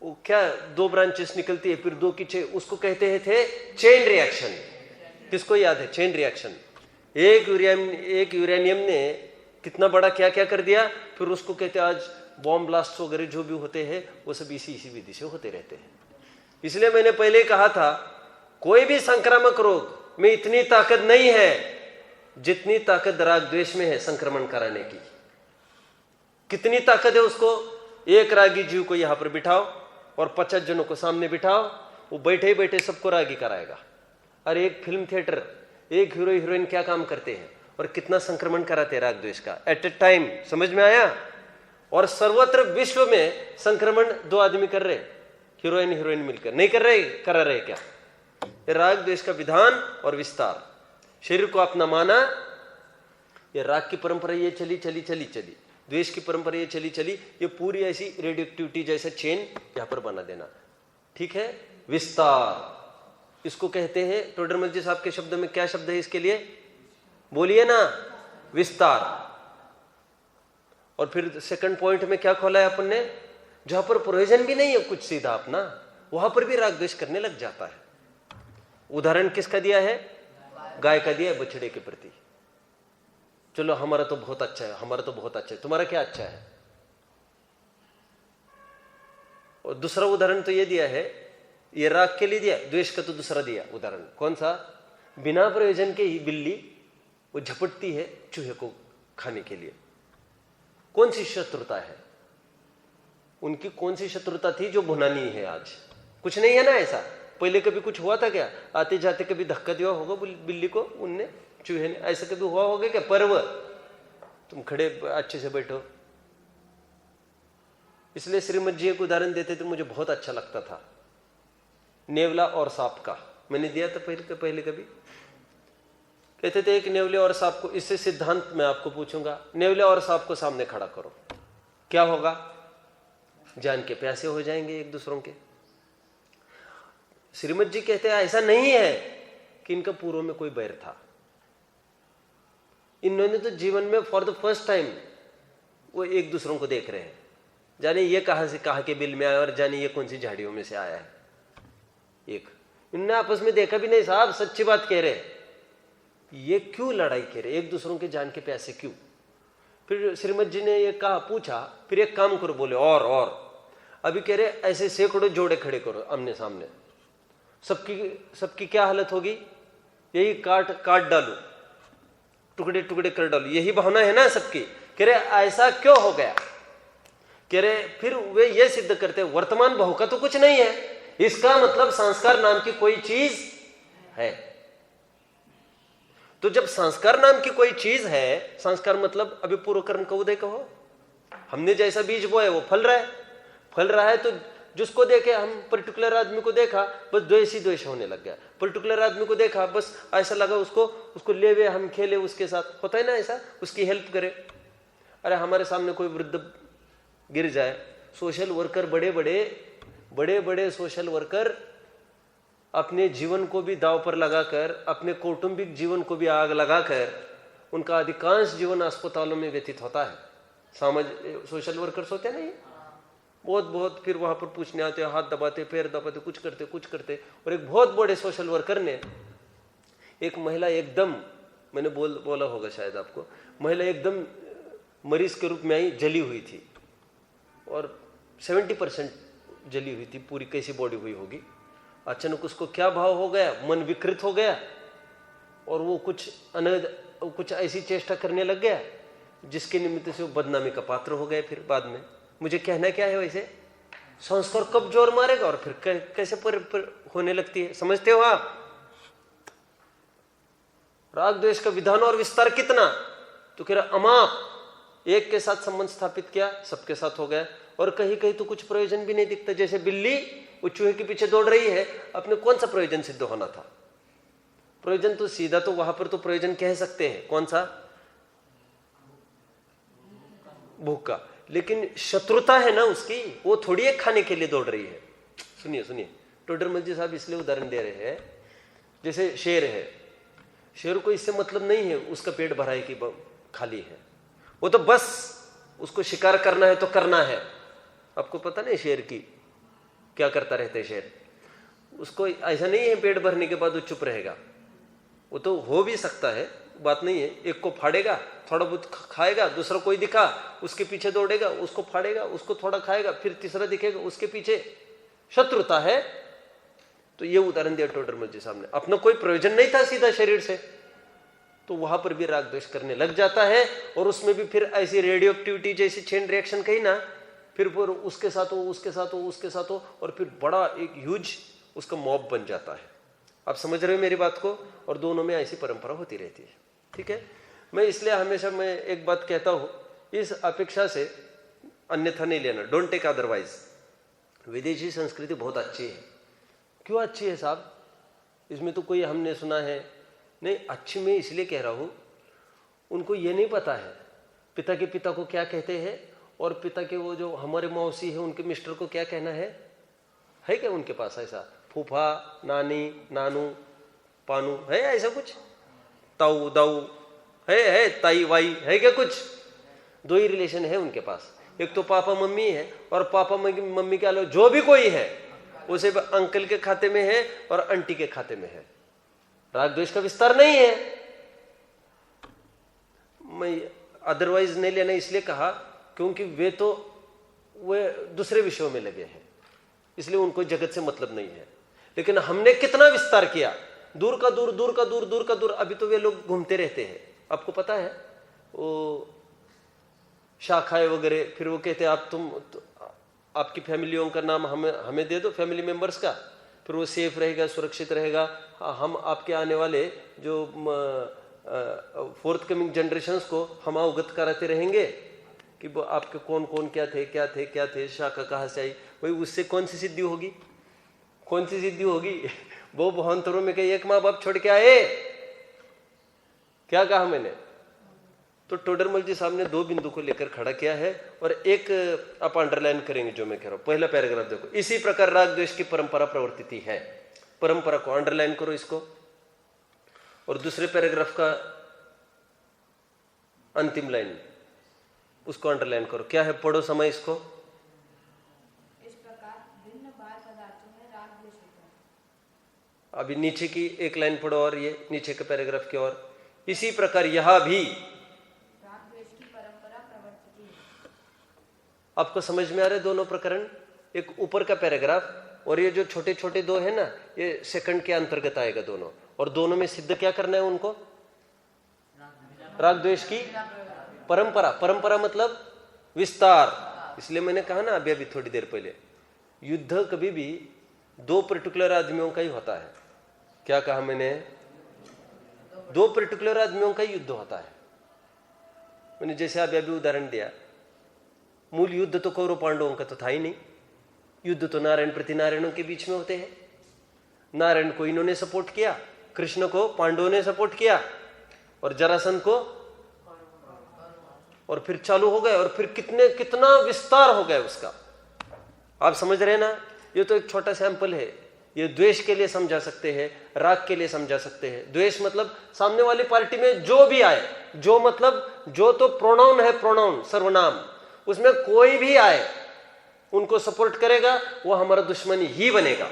वो क्या 2 ब्रांचेस निकलती है, फिर 2 की उसको कहते हैं थे चेन रिएक्शन। किसको याद है चेन रिएक्शन? एक यूरेनियम ने कितना बड़ा क्या क्या कर दिया, फिर उसको कहते हैं आज बॉम्ब ब्लास्ट वगैरह जो भी होते हैं वो सब इसी विधि से होते रहते हैं। इसलिए मैंने पहले कहा था, कोई भी संक्रामक रोग में इतनी ताकत नहीं है जितनी ताकत राग द्वेष में है संक्रमण कराने की। कितनी ताकत है उसको? एक रागी जीव को यहां पर बिठाओ और 50 जनों को सामने बिठाओ, वो बैठे ही बैठे सबको रागी कराएगा। और एक फिल्म थिएटर, एक हीरो हीरोइन क्या काम करते हैं और कितना संक्रमण कराते हैं राग द्वेष का एट ए टाइम। समझ में आया? और सर्वत्र विश्व में संक्रमण 2 आदमी कर रहे, हीरोइन हीरोइन मिलकर नहीं कर रहे, करा रहे क्या? राग द्वेष का विधान और विस्तार, शरीर को अपना माना, ये राग की परंपरा ये चली चली चली चली, द्वेष की परंपरा ये चली चली, ये पूरी ऐसी रेडियो एक्टिविटी जैसा चेन यहां पर बना देना। ठीक है? विस्तार इसको कहते हैं। टोडरमल जी साहब के शब्दों में क्या शब्द है इसके लिए? बोलिए ना, विस्तार। और फिर सेकंड पॉइंट में क्या खोला है अपन ने? जहां पर प्रयोजन भी नहीं है कुछ सीधा अपना, वहां पर भी राग द्वेष करने लग जाता है। उदाहरण किसका दिया है? गाय का दिया है बछड़े के प्रति। चलो हमारा तो बहुत अच्छा है, हमारा तो बहुत अच्छा है, तुम्हारा क्या अच्छा है? और दूसरा उदाहरण तो ये दिया है, ये राग के लिए दिया, द्वेष का तो दूसरा दिया उदाहरण। कौन सा? बिना प्रयोजन के ही बिल्ली वो झपटती है चूहे को खाने के लिए। कौन सी शत्रुता है उनकी? कौन सी शत्रुता थी जो भुनानी है आज? कुछ नहीं है ना ऐसा। पहले कभी कुछ हुआ था क्या? आते जाते कभी धक्का दिया होगा बिल्ली को उनने, चूहे ने? ऐसा कभी हुआ होगा क्या? पर्व तुम खड़े अच्छे से बैठो। इसलिए श्रीमद जी एक उदाहरण देते थे, मुझे बहुत अच्छा लगता था, नेवला और सांप का। मैंने दिया था पहले कभी। कहते थे एक नेवले और सांप को, इससे सिद्धांत मैं आपको पूछूंगा, नेवले और सांप को सामने खड़ा करो, क्या होगा? जान के प्यासे हो जाएंगे एक दूसरों के। श्रीमद जी कहते हैं ऐसा नहीं है कि इनका पूर्व में कोई बैर था। इन्होंने तो जीवन में फॉर द फर्स्ट टाइम वो एक दूसरों को देख रहे हैं। जाने ये कहां से कहां के बिल में आया और जाने ये कौन सी झाड़ियों में से आया है। एक इनने आपस में देखा भी नहीं। साहब सच्ची बात कह रहे, ये क्यों लड़ाई कर रहे एक दूसरों के जान के प्यासे क्यों? फिर श्रीमद जी ने ये कहा, पूछा, फिर एक काम करो, बोले और अभी कह रहे ऐसे सैकड़ों जोड़े खड़े करो आमने सामने, सबकी क्या हालत होगी? यही काट डालो, टुकड़े टुकड़े कर डालो, यही भावना है ना सबकी। कह रहे ऐसा क्यों हो गया? कह रहे फिर वे ये सिद्ध करते वर्तमान बहु का तो कुछ नहीं है, इसका मतलब संस्कार नाम की कोई चीज है। तो जब संस्कार नाम की कोई चीज है, संस्कार मतलब अभी पूर्व कर्म का उदय कहो, हमने जैसा बीज बोया है वो फल रहा है। तो जिसको देखे, हम पर्टिकुलर आदमी को देखा बस द्वेष ही द्वेष होने लग गया, पर्टिकुलर आदमी को देखा बस ऐसा लगा उसको लेवे, हम खेले उसके साथ, होता है ना ऐसा, उसकी हेल्प करे। अरे हमारे सामने कोई वृद्ध गिर जाए, सोशल वर्कर, बड़े बड़े सोशल वर्कर अपने जीवन को भी दांव पर लगाकर, अपने कौटुंबिक जीवन को भी आग लगाकर, उनका अधिकांश जीवन अस्पतालों में व्यतीत होता है। सोशल वर्कर्स होते हैं ना, ये बहुत फिर वहां पर पूछने आते, हाथ दबाते, पैर दबाते, कुछ करते। और एक बहुत बड़े सोशल वर्कर ने एक महिला एकदम, मैंने बोला होगा शायद आपको, महिला एकदम मरीज के रूप में आई, जली हुई थी और 70% जली हुई थी पूरी, कैसी बॉडी हुई होगी। अचानक उसको क्या भाव हो गया? मन विकृत हो गया और वो कुछ ऐसी चेष्टा करने लग गया जिसके निमित्त से वो बदनामी का पात्र हो गए। फिर बाद में मुझे कहना क्या है, वैसे संस्कार कब जोर मारेगा और फिर कैसे पर होने लगती है, समझते हो आप? राग द्वेष का विधान और विस्तार कितना? तो कह रहा अमाप, एक के साथ संबंध स्थापित किया, सबके साथ हो गया। और कहीं कहीं तो कुछ प्रयोजन भी नहीं दिखता, जैसे बिल्ली वो चूहे के पीछे दौड़ रही है, अपने कौन सा प्रयोजन सिद्ध होना था? प्रयोजन तो सीधा तो वहां पर तो प्रयोजन कह सकते हैं, कौन सा? भूख का। लेकिन शत्रुता है ना उसकी, वो थोड़ी एक खाने के लिए दौड़ रही है। सुनिए, टोडरमल जी साहब इसलिए उदाहरण दे रहे हैं, जैसे शेर है, शेर को इससे मतलब नहीं है उसका पेट भरा है कि खाली है, वो तो बस उसको शिकार करना है तो करना है। आपको पता नहीं शेर की क्या करता रहता है शेर? उसको ऐसा नहीं है पेट भरने के बाद वो चुप रहेगा, वो तो हो भी सकता है, बात नहीं है। एक को फाड़ेगा, थोड़ा बहुत खाएगा, दूसरा कोई दिखा उसके पीछे दौड़ेगा, उसको फाड़ेगा, उसको थोड़ा खाएगा, फिर तीसरा दिखेगा उसके पीछे, शत्रुता है। तो ये उदाहरण दिया टोडरमल जी साहब ने। अपना कोई प्रयोजन नहीं था सीधा शरीर से, तो वहां पर भी राग द्वेष करने लग जाता है। और उसमें भी फिर ऐसी रेडियो एक्टिविटी जैसी चेन रिएक्शन कही ना, फिर उसके साथ हो, उसके साथ हो, उसके साथ हो, और फिर बड़ा एक ह्यूज उसका मॉब बन जाता है। आप समझ रहे हो मेरी बात को? और दोनों में ऐसी परंपरा होती रहती है। ठीक है, मैं इसलिए हमेशा मैं एक बात कहता हूं, इस अपेक्षा से अन्यथा नहीं लेना, डोंट टेक अदरवाइज। विदेशी संस्कृति बहुत अच्छी है। क्यों अच्छी है साहब? इसमें तो कोई हमने सुना है नहीं, अच्छी मैं इसलिए कह रहा हूं, उनको ये नहीं पता है पिता के पिता को क्या कहते हैं, और पिता के वो जो हमारे मौसी है उनके मिस्टर को क्या कहना है क्या उनके पास ऐसा? फूफा, नानी, नानू, पानू है ऐसा कुछ? ताऊ दाऊ है ताई वाई है क्या कुछ? दो ही रिलेशन है उनके पास, एक तो पापा मम्मी है, और पापा मम्मी के अलावा जो भी कोई है उसे अंकल के खाते में है और आंटी के खाते में है। राग द्वेष का विस्तार नहीं है। मैं अदरवाइज नहीं लेना इसलिए कहा क्योंकि वे दूसरे विषयों में लगे हैं, इसलिए उनको जगत से मतलब नहीं है। लेकिन हमने कितना विस्तार किया, दूर का दूर, दूर का दूर, दूर का दूर। अभी तो वे लोग घूमते रहते हैं, आपको पता है, वो शाखाएं वगैरह, फिर वो कहते हैं आपकी फैमिलियों का नाम हमें दे दो, फैमिली मेंबर्स का, फिर वो सेफ रहेगा, सुरक्षित रहेगा। हम आपके आने वाले जो फोर्थ कमिंग जनरेशंस को हम अवगत कराते रहेंगे कि वो आपके कौन कौन क्या थे, शाखा कहाँ से आई। भाई उससे कौन सी सिद्धि होगी? वो बहुतरों में कहीं एक माँ बाप छोड़ के आए, क्या कहा मैंने? तो टोडरमल जी साहब ने दो बिंदु को लेकर खड़ा किया है, और एक आप अंडरलाइन करेंगे जो मैं कह रहा हूं। पहला पैराग्राफ देखो, इसी प्रकार राग द्वेष की परंपरा प्रवर्तित है। परंपरा को अंडरलाइन करो इसको, और दूसरे पैराग्राफ का अंतिम लाइन उसको अंडरलाइन करो। क्या है? पढ़ो समय इसको। इस प्रकार भिन्न बाह्य पदार्थों में राग द्वेष होता है। अभी नीचे की एक लाइन पढ़ो, और ये नीचे के पैराग्राफ की ओर। इसी प्रकार यहां भी राग द्वेष की परंपरा प्रवर्तित है। आपको समझ में आ रहे दोनों प्रकरण? एक ऊपर का पैराग्राफ और ये जो छोटे छोटे दो है ना, ये सेकंड के अंतर्गत आएगा दोनों, और दोनों में सिद्ध क्या करना है उनको? राग द्वेष की परंपरा। परंपरा मतलब विस्तार। इसलिए मैंने कहा ना अभी थोड़ी देर पहले, युद्ध कभी भी दो पर्टिकुलर आदमियों का ही होता है। क्या कहा मैंने? दो पर्टिकुलर आदमियों का ही युद्ध होता है। मैंने जैसे अभी उदाहरण दिया, मूल युद्ध तो कौरव पांडवों का तो था ही नहीं। युद्ध तो नारायण प्रति नारायणों के बीच में होते हैं। नारायण को इन्होंने सपोर्ट किया, कृष्ण को पांडवों ने सपोर्ट किया, और जरासंध को, और फिर चालू हो गए, और फिर कितना विस्तार हो गया उसका। आप समझ रहे हैं ना? ये तो एक छोटा सैंपल है। ये द्वेष के लिए समझा सकते हैं, राग के लिए समझा सकते हैं। द्वेष मतलब सामने वाली पार्टी में जो भी आए, जो मतलब जो तो प्रोनाउन है, प्रोनाउन सर्वनाम, उसमें कोई भी आए उनको सपोर्ट करेगा, वो हमारा दुश्मन ही बनेगा।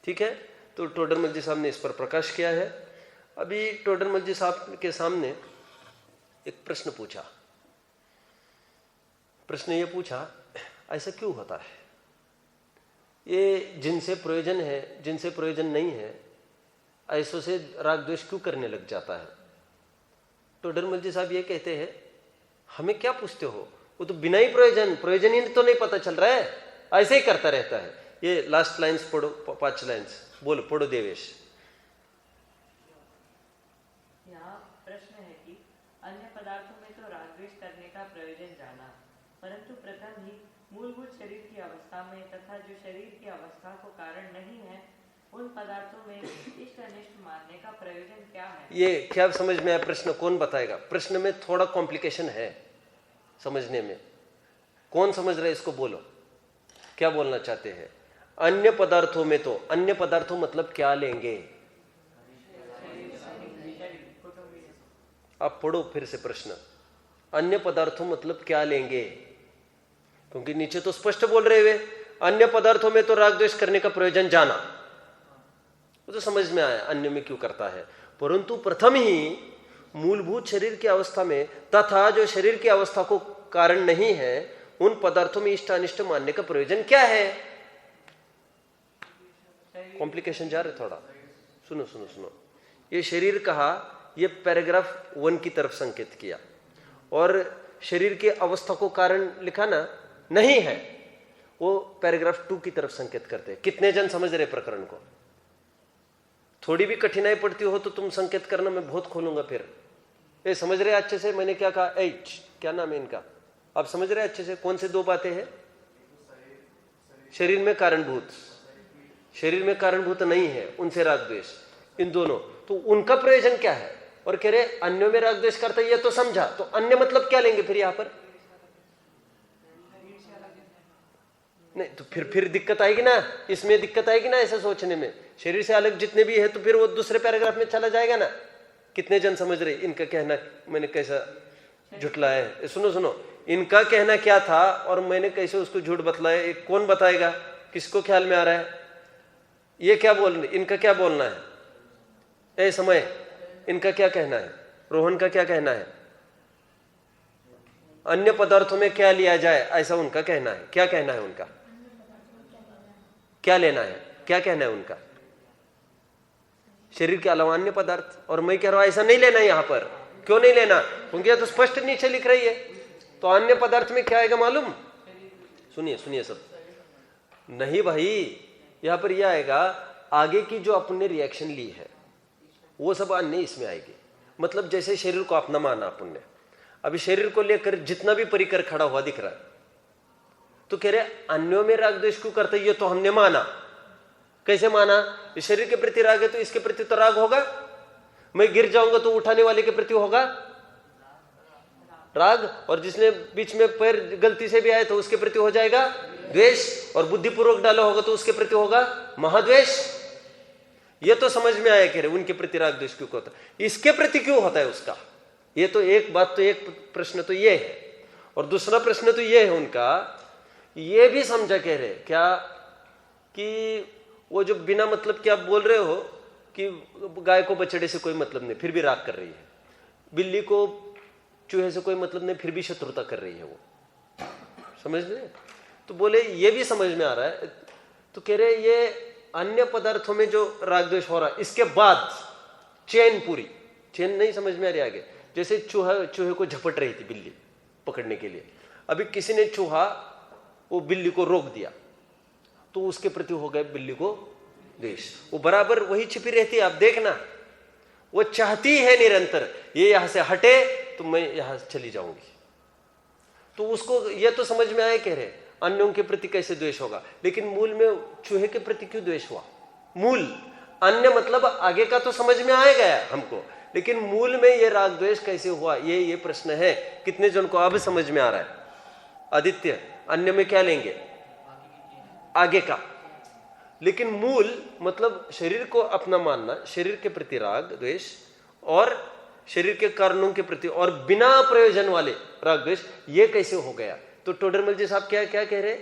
ठीक है? तो टोडरमल जी साहब ने इस पर प्रकाश किया है। अभी टोडरमल जी साहब के सामने एक प्रश्न पूछा। प्रश्न ये पूछा, ऐसा क्यों होता है? ये जिनसे प्रयोजन है, जिनसे प्रयोजन नहीं है, ऐसों से राग द्वेष क्यों करने लग जाता है? टोडरमल जी साहब ये कहते हैं, हमें क्या पूछते हो? वो तो बिना ही प्रयोजन ही तो नहीं पता चल रहा है, ऐसे ही करता रहता है। ये लास्ट लाइंस पढ़ो, 5 लाइंस बोलो, पढ़ो देवेश। यहाँ प्रश्न है कि अन्य पदार्थों में तो राग द्वेष करने का प्रयोजन जाना, परंतु प्रथम ही मूलभूत शरीर की अवस्था में तथा जो शरीर की अवस्था को कारण नहीं है, उन पदार्थों में इष्ट अनिष्ट मानने का प्रयोजन क्या है? ये क्या समझ में आया? प्रश्न कौन बताएगा? प्रश्न में थोड़ा कॉम्प्लिकेशन है समझने में। कौन समझ रहा है इसको? बोलो, क्या बोलना चाहते हैं? अन्य पदार्थों में तो, अन्य पदार्थों मतलब क्या लेंगे? आप पढ़ो फिर से प्रश्न। अन्य पदार्थों मतलब क्या लेंगे? क्योंकि नीचे तो स्पष्ट बोल रहे हुए, अन्य पदार्थों में तो राग द्वेष करने का प्रयोजन जाना, वो तो समझ में आया अन्य में क्यों करता है। परंतु प्रथम ही मूलभूत शरीर की अवस्था में तथा जो शरीर की अवस्था को कारण नहीं है उन पदार्थों में इष्ट अनिष्ट मानने का प्रयोजन क्या है? कॉम्प्लिकेशन जा रहे थोड़ा, सुनो सुनो सुनो। ये शरीर कहा, ये पैराग्राफ 1 की तरफ संकेत किया, और शरीर के अवस्था को कारण लिखा ना, नहीं है, वो पैराग्राफ 2 की तरफ संकेत करते हैं। कितने जन समझ रहे प्रकरण को? थोड़ी भी कठिनाई पड़ती हो तो तुम संकेत करना, मैं बहुत खोलूंगा फिर। ये समझ रहे अच्छे से? मैंने क्या कहा? क्या नाम है इनका? आप समझ रहे अच्छे से? कौन से 2 बातें हैं? शरीर में कारणभूत, शरीर में कारणभूत नहीं है, उनसे राग द्वेष, इन दोनों। तो उनका प्रयोजन क्या है? और कह रहे अन्यों में राग द्वेष करता है, ये तो समझा, तो अन्य मतलब क्या लेंगे फिर यहां पर? नहीं तो फिर दिक्कत आएगी ना, इसमें दिक्कत आएगी ना ऐसा सोचने में। शरीर से अलग जितने भी है तो फिर वो दूसरे पैराग्राफ में चला जाएगा ना। कितने जन समझ रहे? इनका कहना मैंने कैसा झुटलाया है? सुनो सुनो, इनका कहना क्या था और मैंने कैसे उसको झूठ बतलाया, एक कौन बताएगा? किसको ख्याल में आ रहा है? ये क्या बोल रहे, इनका क्या बोलना है? ए समय, इनका क्या कहना है? रोहन का क्या कहना है? अन्य पदार्थों में क्या लिया जाए, ऐसा उनका कहना है। क्या कहना है उनका? क्या लेना है? क्या कहना है उनका? शरीर के अलावा अन्य पदार्थ। और मैं कह रहा हूं ऐसा नहीं लेना यहां पर। क्यों नहीं लेना? क्योंकि तो स्पष्ट नीचे लिख रही है। तो अन्य पदार्थ में क्या आएगा मालूम? सुनिए सुनिए सब। नहीं भाई, यहां पर यह आएगा आगे की जो अपने रिएक्शन ली है वो सब अन्य इसमें आएगी। मतलब जैसे शरीर को अपना माना अपन ने, अभी शरीर को लेकर जितना भी परिकर खड़ा हुआ दिख रहा है, तो कह रहे अन्यों में राग द्वेष क्यों करते? ये तो हमने माना। कैसे माना? इस शरीर के प्रति राग है तो इसके प्रति तो राग होगा। मैं गिर जाऊंगा तो उठाने वाले के प्रति होगा राग, और जिसने बीच में पैर गलती से भी आए तो उसके प्रति हो जाएगा द्वेष, और बुद्धिपूर्वक डाला होगा तो उसके प्रति होगा महाद्वेष। ये तो समझ में आया कह रहे उनके प्रति राग द्वेष क्यों होता है, इसके प्रति क्यों होता है उसका। ये तो एक बात, तो एक प्रश्न तो ये है। और दूसरा प्रश्न तो ये है उनका, ये भी समझा कह रहे क्या कि वो जो बिना मतलब कि आप बोल रहे हो कि गाय को बछड़े से कोई मतलब नहीं फिर भी राग कर रही है, बिल्ली को चूहे से कोई मतलब नहीं फिर भी शत्रुता कर रही है, वो समझ रहे? तो बोले ये भी समझ में आ रहा है। तो कह रहे ये अन्य पदार्थों में जो राग द्वेष हो रहा है, इसके बाद चेन, पूरी चेन नहीं समझ में आ रही आगे। जैसे चूहे को झपट रही थी बिल्ली पकड़ने के लिए, अभी किसी ने चूहा वो बिल्ली को रोक दिया तो उसके प्रति हो गए बिल्ली को द्वेष। वो बराबर वही छिपी रहती है, आप देखना, वो चाहती है निरंतर ये यहां से हटे तो मैं यहां चली जाऊंगी। तो उसको ये तो समझ में आए कह रहे अन्यों के प्रति कैसे द्वेष होगा, लेकिन मूल में चूहे के प्रति क्यों द्वेष हुआ? मूल अन्य मतलब आगे का तो समझ में आ गया हमको, लेकिन मूल में ये राग द्वेष कैसे हुआ, ये प्रश्न है। कितने जन को अब समझ में आ रहा है? आदित्य, अन्य में क्या लेंगे? आगे का। लेकिन मूल मतलब शरीर को अपना मानना, शरीर के प्रति राग द्वेष और शरीर के कारणों के प्रति और बिना प्रयोजन वाले राग द्वेष, ये कैसे हो गया? तो टोडरमल जी साहब क्या कह रहे?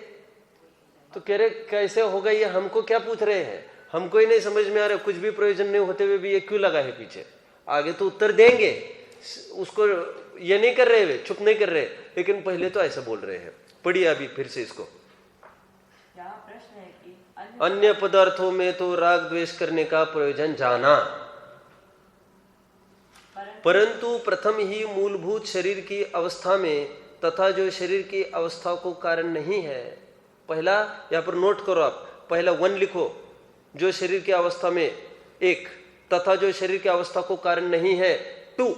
तो कह रहे कैसे होगा ये हमको क्या पूछ रहे हैं, हमको ही नहीं समझ में आ रहा। कुछ भी प्रयोजन नहीं होते हुए भी ये क्यों लगा है पीछे? आगे तो उत्तर देंगे, उसको ये नहीं कर रहे वे, चुप नहीं कर रहे, लेकिन पहले तो ऐसा बोल रहे हैं। पढ़िए अभी फिर से इसको। प्रश्न है कि अन्य पदार्थों में तो राग द्वेष करने का प्रयोजन जाना, परंतु प्रथम ही मूलभूत शरीर की अवस्था में तथा जो शरीर की अवस्था को कारण नहीं है। पहला यहां पर नोट करो आप, पहला 1 लिखो, जो शरीर की अवस्था में 1 तथा जो शरीर की अवस्था को कारण नहीं है 2,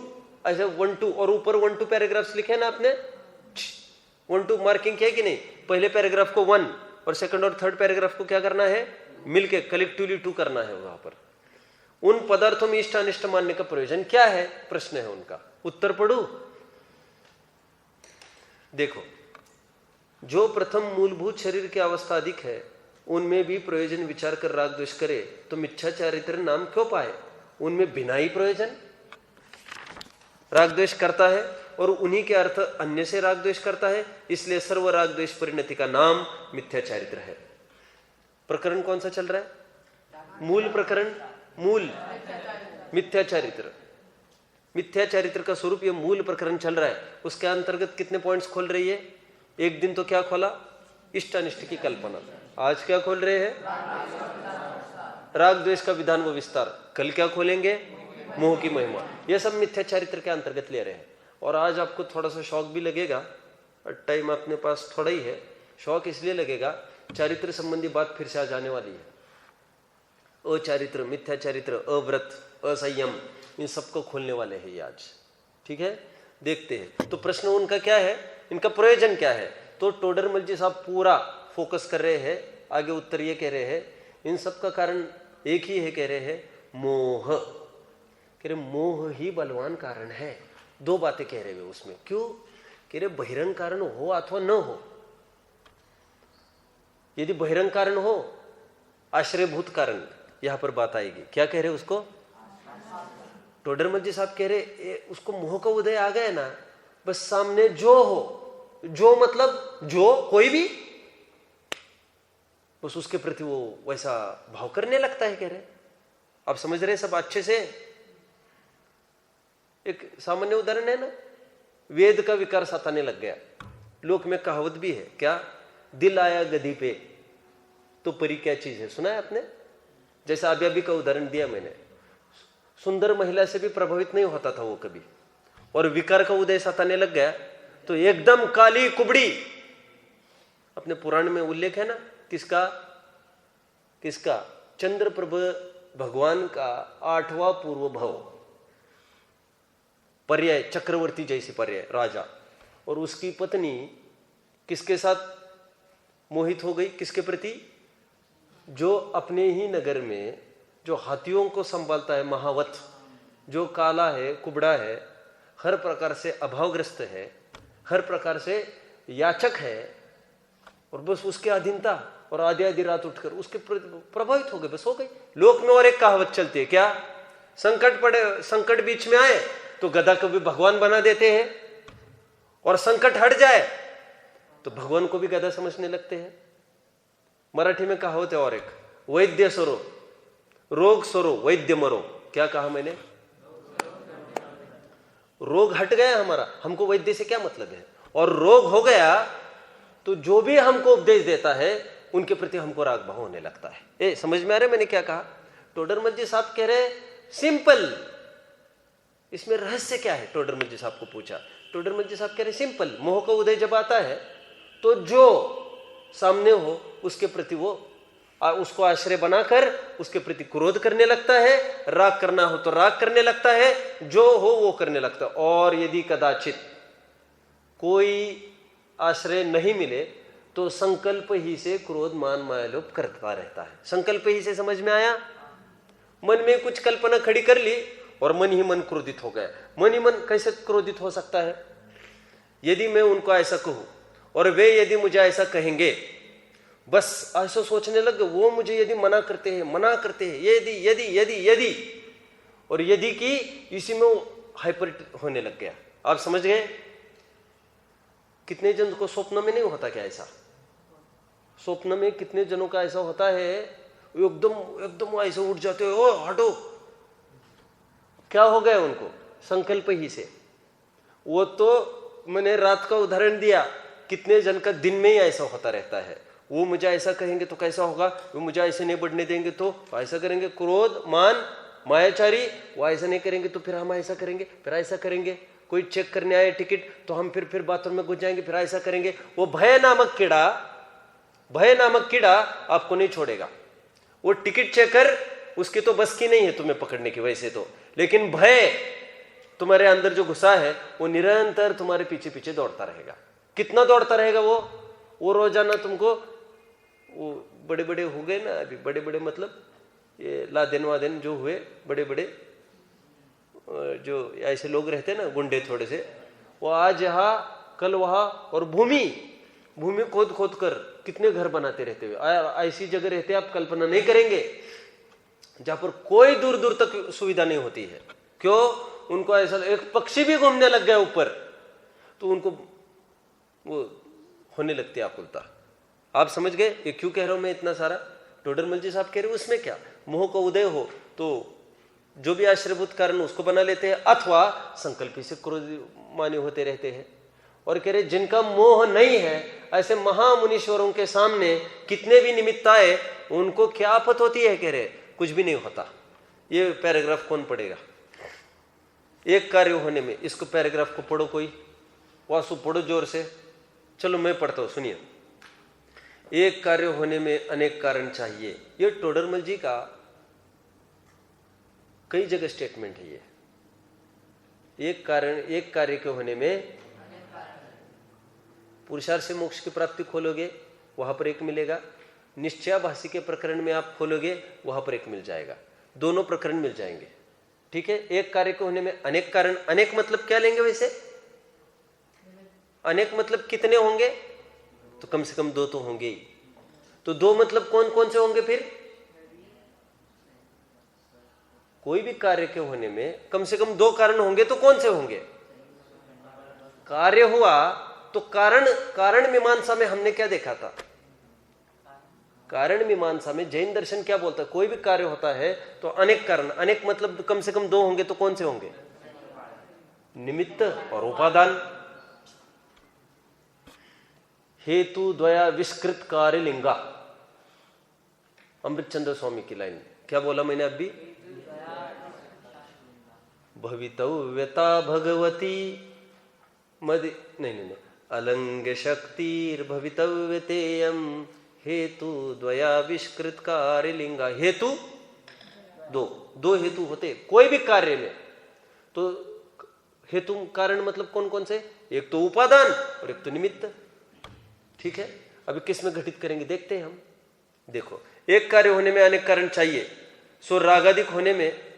ऐसे 1 2 और ऊपर 1 2 पैराग्राफ्स लिखे ना आपने, 1 2 मार्किंग किया कि नहीं? पहले पैराग्राफ को 1 और सेकंड और थर्ड पैराग्राफ को क्या करना है? मिलके कलेक्टिवली 2 करना है। वहां पर उन पदार्थों में इष्ट अनिष्ट मानने का प्रयोजन क्या है, प्रश्न है उनका। उत्तर पढ़ू, देखो। जो प्रथम मूलभूत शरीर की अवस्था अधिक है उनमें भी प्रयोजन विचार कर राग द्वेष करे तो मिथ्या चारित्र नाम क्यों पाए? उनमें बिना ही प्रयोजन राग द्वेष करता है और उन्हीं के अर्थ अन्य से राग द्वेष करता है, इसलिए सर्व राग द्वेष परिणति का नाम मिथ्या चारित्र है। प्रकरण कौन सा चल रहा है? मूल प्रकरण, मूल मिथ्या चारित्र। मिथ्या चारित्र का स्वरूप, ये मूल प्रकरण चल रहा है, उसके अंतर्गत कितने पॉइंट्स खोल रही है? एक दिन तो क्या खोला? इष्ट अनिष्ट की कल्पना। आज क्या खोल रहे हैं? राग द्वेष का विधान व विस्तार। कल क्या खोलेंगे? मोह की महिमा। ये सब मिथ्या चारित्र के अंतर्गत ले रहे हैं। और आज आपको थोड़ा सा शौक भी लगेगा, टाइम अपने पास थोड़ा ही है, शौक इसलिए लगेगा, चारित्र संबंधी बात फिर से आ जाने वाली है। अचारित्र, मिथ्या चारित्र, अव्रत, असंयम, इन सबको खोलने वाले हैं ये आज। ठीक है, देखते हैं। तो प्रश्न उनका क्या है, इनका प्रयोजन क्या है? तो टोडरमल जी साहब पूरा फोकस कर रहे हैं, आगे उत्तर ये कह रहे हैं, इन सब का कारण एक ही है, कह रहे हैं मोह। कह रहे मोह ही बलवान कारण है। दो बातें कह रहे हैं उसमें। क्यों? कह रहे बहिरंग कारण हो अथवा न हो, यदि बहिरंग कारण हो, आश्रयभूत कारण, यहां पर बात आएगी। क्या कह रहे उसको? टोडरमल जी साहब कह रहे उसको मोह का उदय आ गया ना, बस सामने जो हो, जो मतलब जो कोई भी, बस उसके प्रति वो वैसा भाव करने लगता है। कह रहे आप समझ रहे सब अच्छे से? एक सामान्य उदाहरण है ना, वेद का विकार सताने लग गया। लोक में कहावत भी है, क्या? दिल आया गधी पे तो परी क्या चीज है, सुना है आपने? जैसा अभी का उदाहरण दिया मैंने, सुंदर महिला से भी प्रभावित नहीं होता था वो कभी, और विकार का उदय सताने लग गया तो एकदम काली कुबड़ी। अपने पुराण में उल्लेख है ना, किसका? चंद्रप्रभ भगवान का 8वां पूर्व भव, पर्याय, चक्रवर्ती जैसी पर्याय, राजा, और उसकी पत्नी किसके साथ मोहित हो गई? किसके प्रति? जो अपने ही नगर में जो हाथियों को संभालता है, महावत, जो काला है, कुबड़ा है, हर प्रकार से अभावग्रस्त है, हर प्रकार से याचक है, और बस उसके अधीनता, और आधी आधी रात उठकर उसके प्रभावित हो गए, बस हो गई। लोक में और एक कहावत चलती है, क्या? संकट बीच में आए तो गधा को भी भगवान बना देते हैं, और संकट हट जाए तो भगवान को भी गधा समझने लगते हैं। मराठी में कहावत है और एक, वैद्य सरो, रोग सरो, वैद्य मरो। क्या कहा मैंने? रोग हट गया हमारा, हमको वैद्य से क्या मतलब है, और रोग हो गया तो जो भी हमको उपदेश देता है उनके प्रति हमको राग भाव होने लगता है। समझ में आ रहा है मैंने क्या कहा? टोडरमल जी साहब कह रहे सिंपल, इसमें रहस्य क्या है? टोडरमल जी साहब को पूछा, टोडरमल जी साहब कह रहे सिंपल, मोह का उदय जब आता है तो जो सामने हो उसके प्रति वो उसको आश्रय बनाकर उसके प्रति क्रोध करने लगता है, राग करना हो तो राग करने लगता है, जो हो वो करने लगता है। और यदि कदाचित कोई आश्रय नहीं मिले तो संकल्प ही से क्रोध मान मायालोप करता रहता है। संकल्प ही से समझ में आया? मन में कुछ कल्पना खड़ी कर ली और मन ही मन क्रोधित हो गया। मन ही मन कैसे क्रोधित हो सकता है? यदि मैं उनको ऐसा कहूं और वे यदि मुझे ऐसा कहेंगे, बस ऐसा सोचने लग गए, वो मुझे यदि मना करते हैं, यदि यदि यदि यदि और यदि की इसी में हाइपर होने लग गया। आप समझ गए? कितने जन को स्वप्न में नहीं होता क्या ऐसा? स्वप्न में कितने जनों का ऐसा होता है, एकदम एकदम ऐसे उठ जाते हो, ओ हटो। क्या हो गया उनको? संकल्प ही से। वो तो मैंने रात का उदाहरण दिया, कितने जन का दिन में ही ऐसा होता रहता है। वो मुझे ऐसा कहेंगे तो कैसा होगा, वो मुझे ऐसे नहीं बढ़ने देंगे तो ऐसा करेंगे, क्रोध मान मायाचारी। वो ऐसा नहीं करेंगे तो फिर हम ऐसा करेंगे, फिर ऐसा करेंगे। कोई चेक करने आए टिकट तो हम फिर बाथरूम में घुस जाएंगे, फिर ऐसा करेंगे। वो भय नामक कीड़ा आपको नहीं छोड़ेगा। वो टिकट चेकर, उसकी तो बस की नहीं है तुम्हें पकड़ने की वैसे तो, लेकिन भय तुम्हारे अंदर जो घुसा है वो निरंतर तुम्हारे पीछे पीछे दौड़ता रहेगा। कितना दौड़ता रहेगा वो रोजाना तुमको, वो बड़े बड़े हो गए ना अभी, बड़े बड़े मतलब ये लादेन वादेन जो हुए, बड़े बड़े जो ऐसे लोग रहते ना गुंडे थोड़े से, वो आज यहाँ कल वहाँ, और भूमि खोद खोद कर कितने घर बनाते रहते हुए। ऐसी जगह रहते आप कल्पना नहीं करेंगे जहां पर कोई दूर दूर तक सुविधा नहीं होती है। क्यों? उनको ऐसा, एक पक्षी भी घूमने लग गया ऊपर तो उनको वो होने लगती है आकुलता। आप समझ गए ये क्यों कह रहा हूं मैं इतना सारा? टोडरमल जी साहब कह रहे हो उसमें क्या, मोह का उदय हो तो जो भी आश्रयभूत कारण उसको बना लेते हैं, अथवा संकल्प से क्रोधमानी होते रहते हैं। और कह रहे जिनका मोह नहीं है, ऐसे महामुनीश्वरों के सामने कितने भी निमित्त आए, उनको क्या आफत होती है? कह रहे कुछ भी नहीं होता। ये पैराग्राफ कौन पढ़ेगा? एक कार्य होने में, इसको पैराग्राफ को पढ़ो कोई, वासु पढ़ो जोर से। चलो मैं पढ़ता हूं, सुनिए। एक कार्य होने में अनेक कारण चाहिए, ये टोडरमल जी का कई जगह स्टेटमेंट है। ये एक कार्य के होने में पुरुषार्थ से मोक्ष की प्राप्ति खोलोगे, वहां पर एक मिलेगा। निश्चयाभासी के प्रकरण में आप खोलोगे, वहां पर एक मिल जाएगा। दोनों प्रकरण मिल जाएंगे, ठीक है। एक कार्य के होने में अनेक कारण, अनेक मतलब क्या लेंगे वैसे? अनेक मतलब कितने होंगे? तो कम से कम दो तो होंगे ही। तो दो मतलब कौन कौन से होंगे फिर? कोई भी कार्य के होने में कम से कम दो कारण होंगे, तो कौन से होंगे? कार्य हुआ तो कारण मीमांसा में हमने क्या देखा था? कारण मीमांसा में जैन दर्शन क्या बोलता है? कोई भी कार्य होता है तो अनेक कारण, अनेक मतलब कम से कम दो होंगे, तो कौन से होंगे? निमित्त और उपादान। हेतु द्वया विष्कृत कार्य लिंगा, अमृतचंद्र स्वामी की लाइन। क्या बोला मैंने अभी? भवितव्यता भगवती मदि नहीं, अलंग शक्तिर भवितव्यतेयम हेतु द्वयाविष्कृत कार्य लिंगा। हेतु दो हेतु होते कोई भी कार्य में। तो हेतु कारण मतलब कौन कौन से? एक तो उपादान और एक तो निमित्त, ठीक है। अभी किस में घटित करेंगे देखते हैं हम। देखो, एक कार्य होने में अनेक कारण चाहिए। सो रागादिक होने में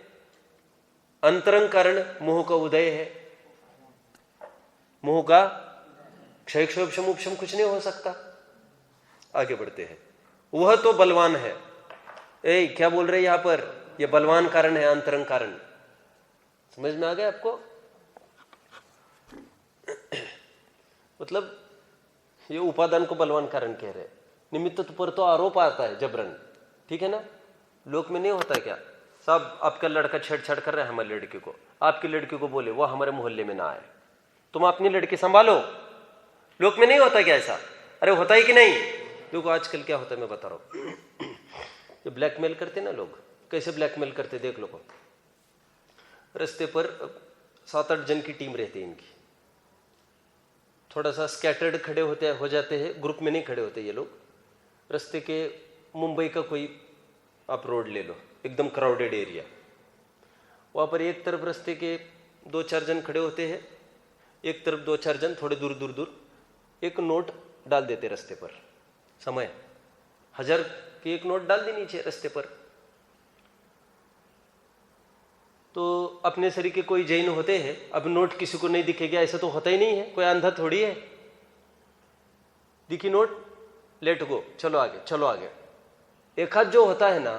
अंतरंग कारण मोह का उदय है। मोह का क्षय क्षोभम उपशम कुछ नहीं हो सकता। आगे बढ़ते हैं। वह तो बलवान है। क्या बोल रहे हैं यहां पर? यह बलवान कारण है, अंतरंग कारण। समझ में आ गया आपको? मतलब ये उपादान को बलवान कारण कह रहे हैं। निमित्त पर तो आरोप आता है जबरन, ठीक है ना। लोक में नहीं होता है क्या? साहब आपका लड़का छेड़छाड़ कर रहा है हमारी लड़की को, आपकी लड़की को बोले वो हमारे मोहल्ले में ना आए, तुम अपनी लड़की संभालो। लोक में नहीं होता क्या ऐसा? अरे होता ही कि नहीं? देखो आजकल क्या होता है मैं बता रहा हूं। ये ब्लैकमेल करते ना लोग, कैसे ब्लैकमेल करते देख लो। रास्ते पर 7-8 जन की टीम रहती है इनकी। थोड़ा सा स्कैटर्ड खड़े हो जाते हैं, ग्रुप में नहीं खड़े होते ये लोग। रास्ते के मुंबई का कोई आप रोड ले लो, एकदम क्राउडेड एरिया, वहां पर एक तरफ रास्ते के 2-4 जन खड़े होते हैं, एक तरफ 2-4 जन थोड़े दूर एक नोट डाल देते रास्ते पर। समय 1000 की एक नोट डाल दी नीचे रास्ते पर। तो अपने शरीर के कोई जैन होते हैं, अब नोट किसी को नहीं दिखेगा ऐसा तो होता ही नहीं है, कोई अंधा थोड़ी है। दिखी नोट, लेट गो, चलो आगे। एक हाथ जो होता है ना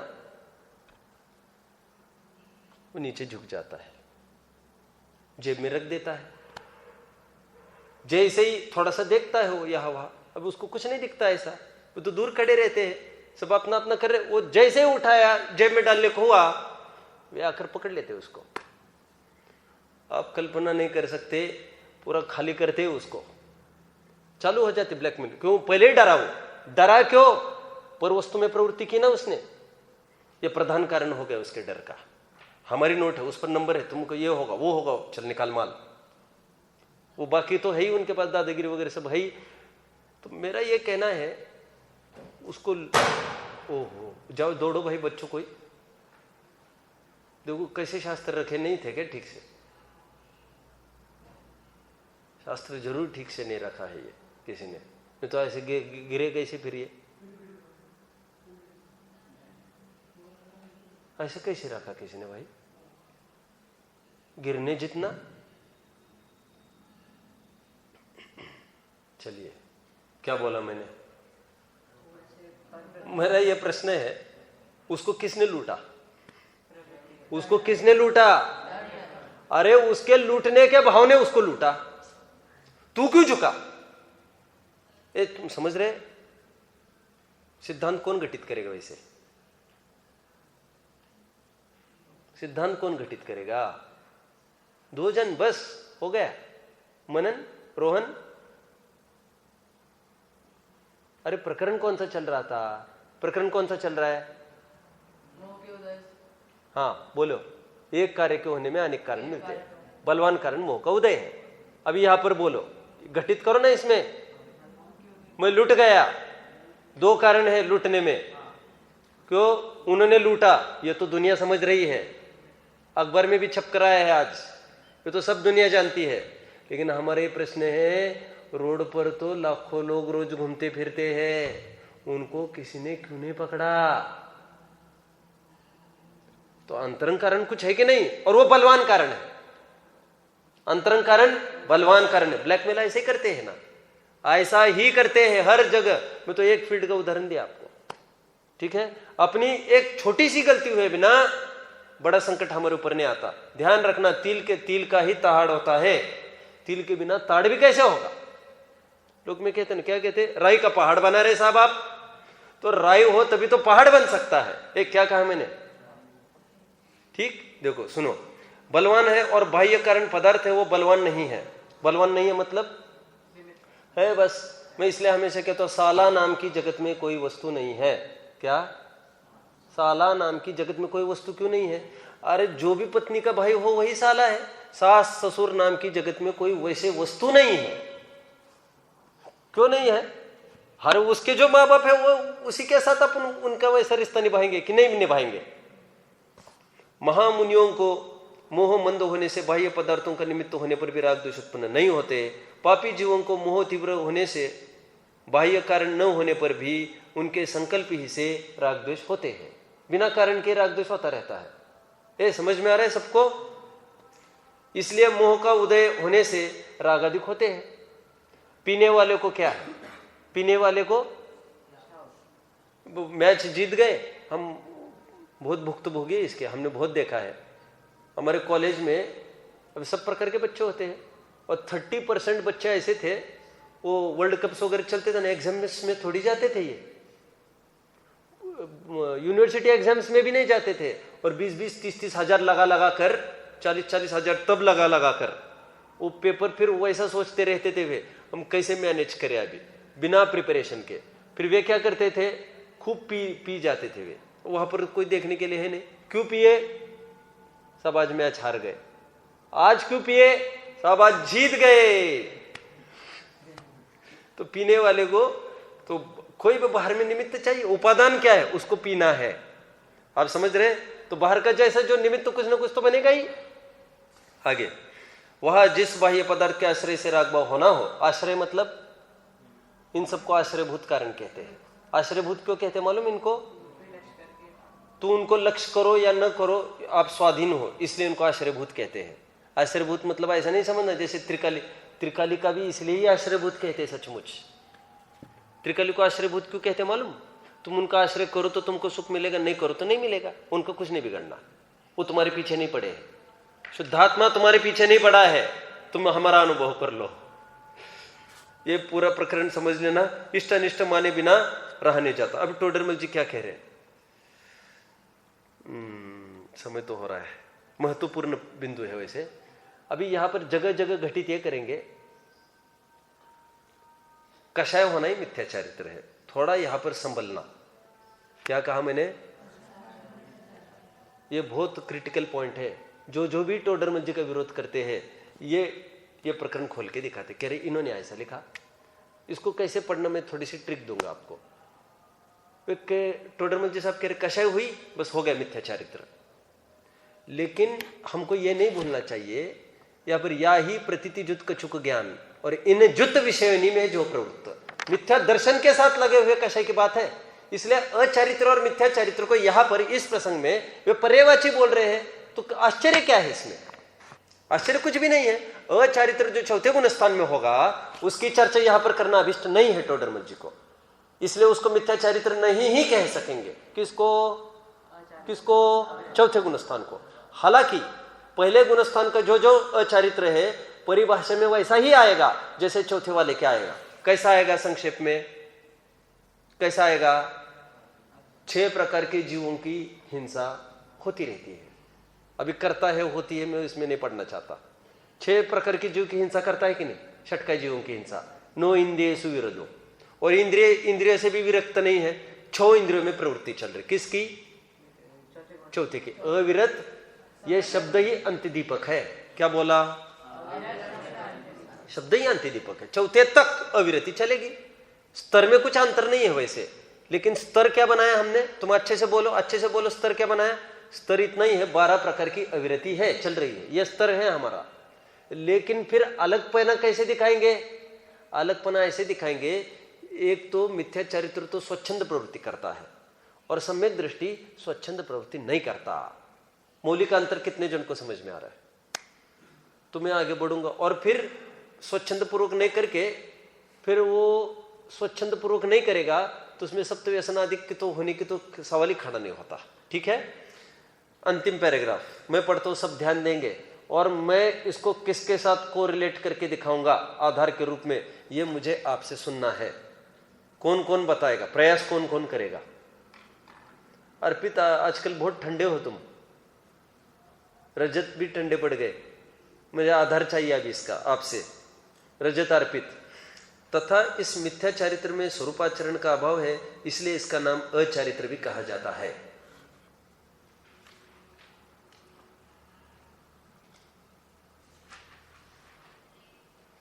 वो नीचे झुक जाता है, जेब में रख देता है। जैसे ही थोड़ा सा देखता है वो यहाँ वहां, अब उसको कुछ नहीं दिखता ऐसा, वो तो दूर खड़े रहते हैं, सब अपना अपना कर रहे। वो जैसे ही उठाया जेब में डालने को हुआ, वे आकर पकड़ लेते उसको। आप कल्पना नहीं कर सकते, पूरा खाली करते उसको, चालू हो जाती ब्लैकमेल। क्यों? पहले ही डरा क्यों? पर वस्तु में प्रवृत्ति की ना उसने, ये प्रधान कारण हो गया उसके डर का। हमारी नोट है, उस पर नंबर है, तुमको ये होगा वो होगा, चल निकाल माल। वो बाकी तो है ही उनके पास, दादागिरी वगैरह सब है ही। तो मेरा ये कहना है उसको, ओहो जाओ दौड़ो भाई बच्चों, कोई देखो कैसे शास्त्र रखे नहीं थे क्या ठीक से? शास्त्र जरूर ठीक से नहीं रखा है ये किसी ने, नहीं तो ऐसे गिरे कैसे फिर? ये ऐसे कैसे रखा किसी ने भाई? गिरने जितना। चलिए, क्या बोला मैंने? मेरा ये प्रश्न है, उसको किसने लूटा? उसको किसने लूटा? अरे उसके लूटने के भाव ने उसको लूटा, तू क्यों झुका? तुम समझ रहे? सिद्धांत कौन घटित करेगा वैसे? सिद्धांत कौन घटित करेगा? 2 जन, बस हो गया। मनन, रोहन। अरे प्रकरण कौन सा चल रहा था? प्रकरण कौन सा चल रहा है? हाँ बोलो। एक कार्य के होने में अनेक कारण मिलते हैं, बलवान कारण मोह का उदय है। अभी यहां पर बोलो, घटित करो ना इसमें। मैं लूट गया, 2 कारण है लूटने में। क्यों? उन्होंने लूटा, ये तो दुनिया समझ रही है, अखबार में भी छप कराया है आज, ये तो सब दुनिया जानती है। लेकिन हमारे प्रश्न है, रोड पर तो लाखों लोग रोज घूमते फिरते हैं, उनको किसी ने क्यों नहीं पकड़ा? तो अंतरंग कारण कुछ है कि नहीं? और वो बलवान कारण है। अंतरंग कारण बलवान कारण है। ब्लैकमेल ऐसे करते हैं ना, ऐसा ही करते हैं हर जगह। मैं तो एक फील्ड का उदाहरण दिया आपको, ठीक है? अपनी एक छोटी सी गलती हुए बिना बड़ा संकट हमारे ऊपर नहीं आता। ध्यान रखना, तिल का ही ताड़ होता है, तिल के बिना ताड़ भी कैसे होगा? लोग में कहते हैं, क्या कहते? राई का पहाड़ बना रहे साहब आप, तो राई हो तभी तो पहाड़ बन सकता है। एक क्या कहा मैंने? ठीक, देखो सुनो, बलवान है और बाह्य कारण पदार्थ है वो बलवान नहीं है। बलवान नहीं है मतलब है बस। मैं इसलिए हमेशा कहता हूं, साला नाम की जगत में कोई वस्तु नहीं है। क्या? साला नाम की जगत में कोई वस्तु क्यों नहीं है? अरे जो भी पत्नी का भाई हो वही साला है। सास ससुर नाम की जगत में कोई वैसे वस्तु नहीं है। क्यों नहीं है? हर उसके जो माँ बाप है वो उसी के साथ अपन उनका वैसा रिश्ता निभाएंगे कि नहीं निभाएंगे? महामुनियों को मोह मंद होने से बाह्य पदार्थों का निमित्त होने पर भी राग द्वेष उत्पन्न नहीं होते। पापी जीवों को मोह तीव्र होने से बाह्य कारण न होने पर भी उनके संकल्प ही से राग द्वेष होते हैं। बिना कारण के राग द्वेष होता रहता है। ये समझ में आ रहा है सबको? इसलिए मोह का उदय होने से राग अधिक होते हैं। पीने वाले को क्या है? पीने वाले को मैच जीत गए, हम बहुत भुक्तभोगी इसके, हमने बहुत देखा है। हमारे कॉलेज में अब सब प्रकार के बच्चे होते हैं और 30% बच्चे ऐसे थे, वो वर्ल्ड कप्स वगैरह चलते थे ना, एग्जाम्स में थोड़ी जाते थे, ये यूनिवर्सिटी एग्जाम्स में भी नहीं जाते थे। और 20-20, 30-30 हजार लगा कर, 40-40 हजार तब लगा कर वो पेपर फिर वैसा सोचते रहते थे वे, हम कैसे मैनेज करें अभी बिना प्रिपरेशन के। फिर वे क्या करते थे, खूब पी जाते थे वे। वहां पर कोई देखने के लिए है नहीं। क्यों पिए? सब आज मैच हार गए। आज क्यों पिए? सब आज जीत गए। तो पीने वाले को तो कोई भी बाहर में निमित्त चाहिए। उपादान क्या है? उसको पीना है। आप समझ रहे हैं? तो बाहर का जैसा जो निमित्त, कुछ ना कुछ तो बनेगा ही। आगे, वह जिस बाह्य पदार्थ के आश्रय से राग भाव होना हो। आश्रय मतलब इन सबको आश्रयभूत कारण कहते हैं। आश्रयभूत क्यों कहते हैं मालूम इनको? तो उनको लक्ष्य करो या न करो, आप स्वाधीन हो, इसलिए उनको आश्रयभूत कहते हैं। आश्रयभूत मतलब ऐसा नहीं समझना जैसे त्रिकाली का भी इसलिए ही आश्रयभूत कहते हैं। सचमुच त्रिकाली को आश्रयभूत क्यों कहते हैं मालूम? तुम उनका आश्रय करो तो तुमको सुख मिलेगा, नहीं करो तो नहीं मिलेगा। उनका कुछ नहीं बिगड़ना, वो तुम्हारे पीछे नहीं पड़े हैं। शुद्धात्मा तुम्हारे पीछे नहीं पड़ा है, तुम हमारा अनुभव कर लो। ये पूरा प्रकरण समझ लेना, इष्ट अनिष्ट माने बिना रहा नहीं जाता। अब टोडरमल जी क्या कह रहे हैं? समय तो हो रहा है, महत्वपूर्ण बिंदु है वैसे। अभी यहां पर जगह जगह घटित ये करेंगे, कषाय होना ही मिथ्या चारित्र है। थोड़ा यहां पर संभलना। क्या कहा मैंने? ये बहुत क्रिटिकल पॉइंट है। जो भी टोडरमल जी का विरोध करते हैं ये प्रकरण खोल के दिखाते, कह रहे इन्होंने ऐसा लिखा, इसको कैसे पढ़ना मैं थोड़ी सी ट्रिक दूंगा आपको। टोडरमल जी साहब कह रहे कषाय हुई, बस हो गया मिथ्या चारित्र। लेकिन हमको ये नहीं भूलना चाहिए, या फिर या ही प्रतीति जुत कछुक ज्ञान और इन जुत विषयनी में जो प्रवृत्त, मिथ्या दर्शन के साथ लगे हुए कषाय की बात है। इसलिए अचारित्र और मिथ्या चारित्र को यहां पर इस प्रसंग में वे पर्यायवाची बोल रहे हैं, तो आश्चर्य क्या है इसमें? आश्चर्य कुछ भी नहीं है। अचारित्र जो चौथे गुण स्थान में होगा उसकी चर्चा यहां पर करना अभिष्ट नहीं है टोडरमल जी को, इसलिए उसको मिथ्या चारित्र नहीं ही कह सकेंगे। किसको? चौथे गुण स्थान को। हालांकि पहले गुण स्थान का जो अचारित्र है परिभाषा में वैसा ही आएगा जैसे चौथे वाले क्या आएगा। कैसा आएगा? संक्षेप में कैसा आएगा? 6 प्रकार के जीवों की हिंसा होती रहती है। अभी करता है होती है, मैं इसमें नहीं पढ़ना चाहता। 6 प्रकार की जीव की हिंसा करता है कि नहीं? षटकाय जीवों की हिंसा। नो इंद्रियेषु विरदो, और इंद्रिय से भी विरक्त नहीं है। 6 इंद्रियों में प्रवृत्ति चल रही, किसकी? चौथे की। अविरत, यह शब्द ही अंत्यदीपक है। क्या बोला? शब्द ही अंत्यदीपक है। चौथे तक अविरति चलेगी। स्तर में कुछ अंतर नहीं है वैसे, लेकिन स्तर क्या बनाया हमने? तुम अच्छे से बोलो, अच्छे से बोलो। स्तर क्या बनाया? स्तर इतना ही है, 12 प्रकार की अविरति है, चल रही है, यह स्तर है हमारा। लेकिन फिर अलगपना कैसे दिखाएंगे? अलगपना ऐसे दिखाएंगे, एक तो मिथ्या चरित्र तो स्वच्छंद प्रवृत्ति करता है और सम्यक दृष्टि स्वच्छंद प्रवृत्ति नहीं करता। मौलिक अंतर कितने जन को समझ में आ रहा है? तो मैं आगे बढ़ूंगा। और फिर स्वच्छंद पूर्वक नहीं करके, फिर वो स्वच्छंद पूर्वक नहीं करेगा तो उसमें सप्त व्यसनादिक की तो होने की तो सवाल ही खड़ा नहीं होता। ठीक है, अंतिम पैराग्राफ मैं पढ़ता हूं, सब ध्यान देंगे। और मैं इसको किसके साथ कोरिलेट करके दिखाऊंगा आधार के रूप में, ये मुझे आपसे सुनना है। कौन कौन बताएगा? प्रयास कौन कौन करेगा? अर्पित, आजकल बहुत ठंडे हो तुम, रजत भी ठंडे पड़ गए, मुझे आधार चाहिए अभी इसका आपसे। रजत, अर्पित। तथा इस मिथ्या चारित्र में स्वरूपाचरण का अभाव है, इसलिए इसका नाम अचारित्र भी कहा जाता है।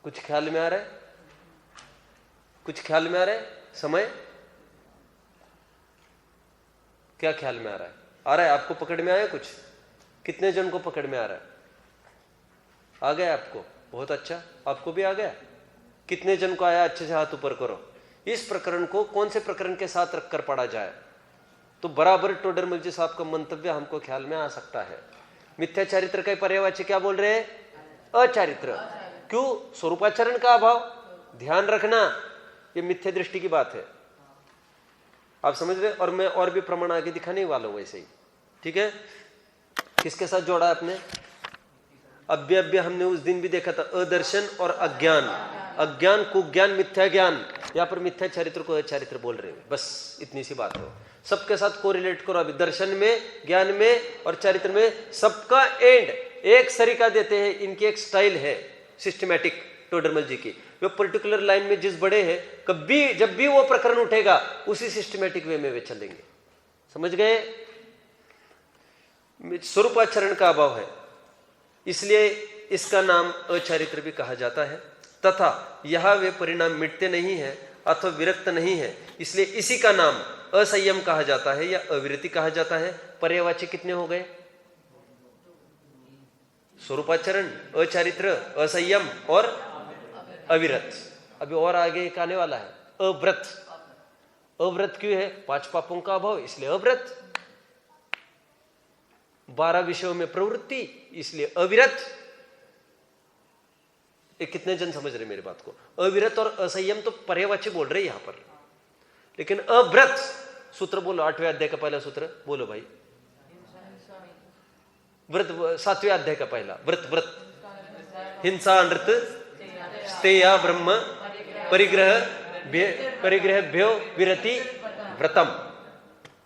कुछ ख्याल में आ रहा है? कुछ ख्याल में आ रहा है? समय क्या ख्याल में आ रहा है? आ रहा है आपको? पकड़ में आया कुछ? कितने जन को पकड़ में आ रहा है? आ गया आपको? बहुत अच्छा, आपको भी आ गया। कितने जन को आया? अच्छे से हाथ ऊपर करो। इस प्रकरण को कौन से प्रकरण के साथ रखकर पढ़ा जाए तो बराबर टोडरमल जी साहब का मंतव्य हमको ख्याल में आ सकता है। मिथ्या चारित्र का पर्यायवाची क्या बोल रहे हैं? अचारित्र। क्यों? स्वरूपाचरण का अभाव। ध्यान रखना, ये मिथ्या दृष्टि की बात है, आप समझ रहे? और मैं और भी प्रमाण आगे दिखाने वाला हूं वैसे ही। ठीक है, किसके साथ जोड़ा आपने? अव्य हमने उस दिन भी देखा था, अदर्शन और अज्ञान। अज्ञान, कुज्ञान, मिथ्या ज्ञान। यहां पर मिथ्या चरित्र को अचारित्र बोल रहे हैं, बस इतनी सी बात हो। सबके साथ कोरिलेट करो अभी, दर्शन में, ज्ञान में और चरित्र में सबका एंड एक सरीका देते हैं। इनकी एक स्टाइल है सिस्टमैटिक, टोडरमल जी की। वे पर्टिकुलर लाइन में जिस बड़े हैं, कभी जब भी वो प्रकरण उठेगा उसी सिस्टमैटिक वे में वे चलेंगे। समझ गए? स्वरूपाचरण का अभाव है, इसलिए इसका नाम अचारित्र भी कहा जाता है। तथा यह वे परिणाम मिटते नहीं है अथवा विरक्त नहीं है, इसलिए इसी का नाम असंयम कहा जाता है या अविरति कहा जाता है। पर्यायवाची कितने हो गए? स्वरूपाचरण, अचारित्र, असंयम और अविरत। अभी और आगे एक आने वाला है, अव्रत। अव्रत क्यों है? 5 पापों का अभाव, इसलिए अव्रत। 12 विषयों में प्रवृत्ति, इसलिए अविरत। ये कितने जन समझ रहे मेरी बात को? अविरत और असंयम तो पर्यायवाची बोल रहे यहां पर, लेकिन अव्रत सूत्र बोलो। 8वें अध्याय का पहला सूत्र बोलो भाई। व्रत 7वें अध्याय का पहला, व्रत। व्रत हिंसा, नृत, स्तेया, ब्रह्म, परिग्रहभ्यो विरति, व्रतम।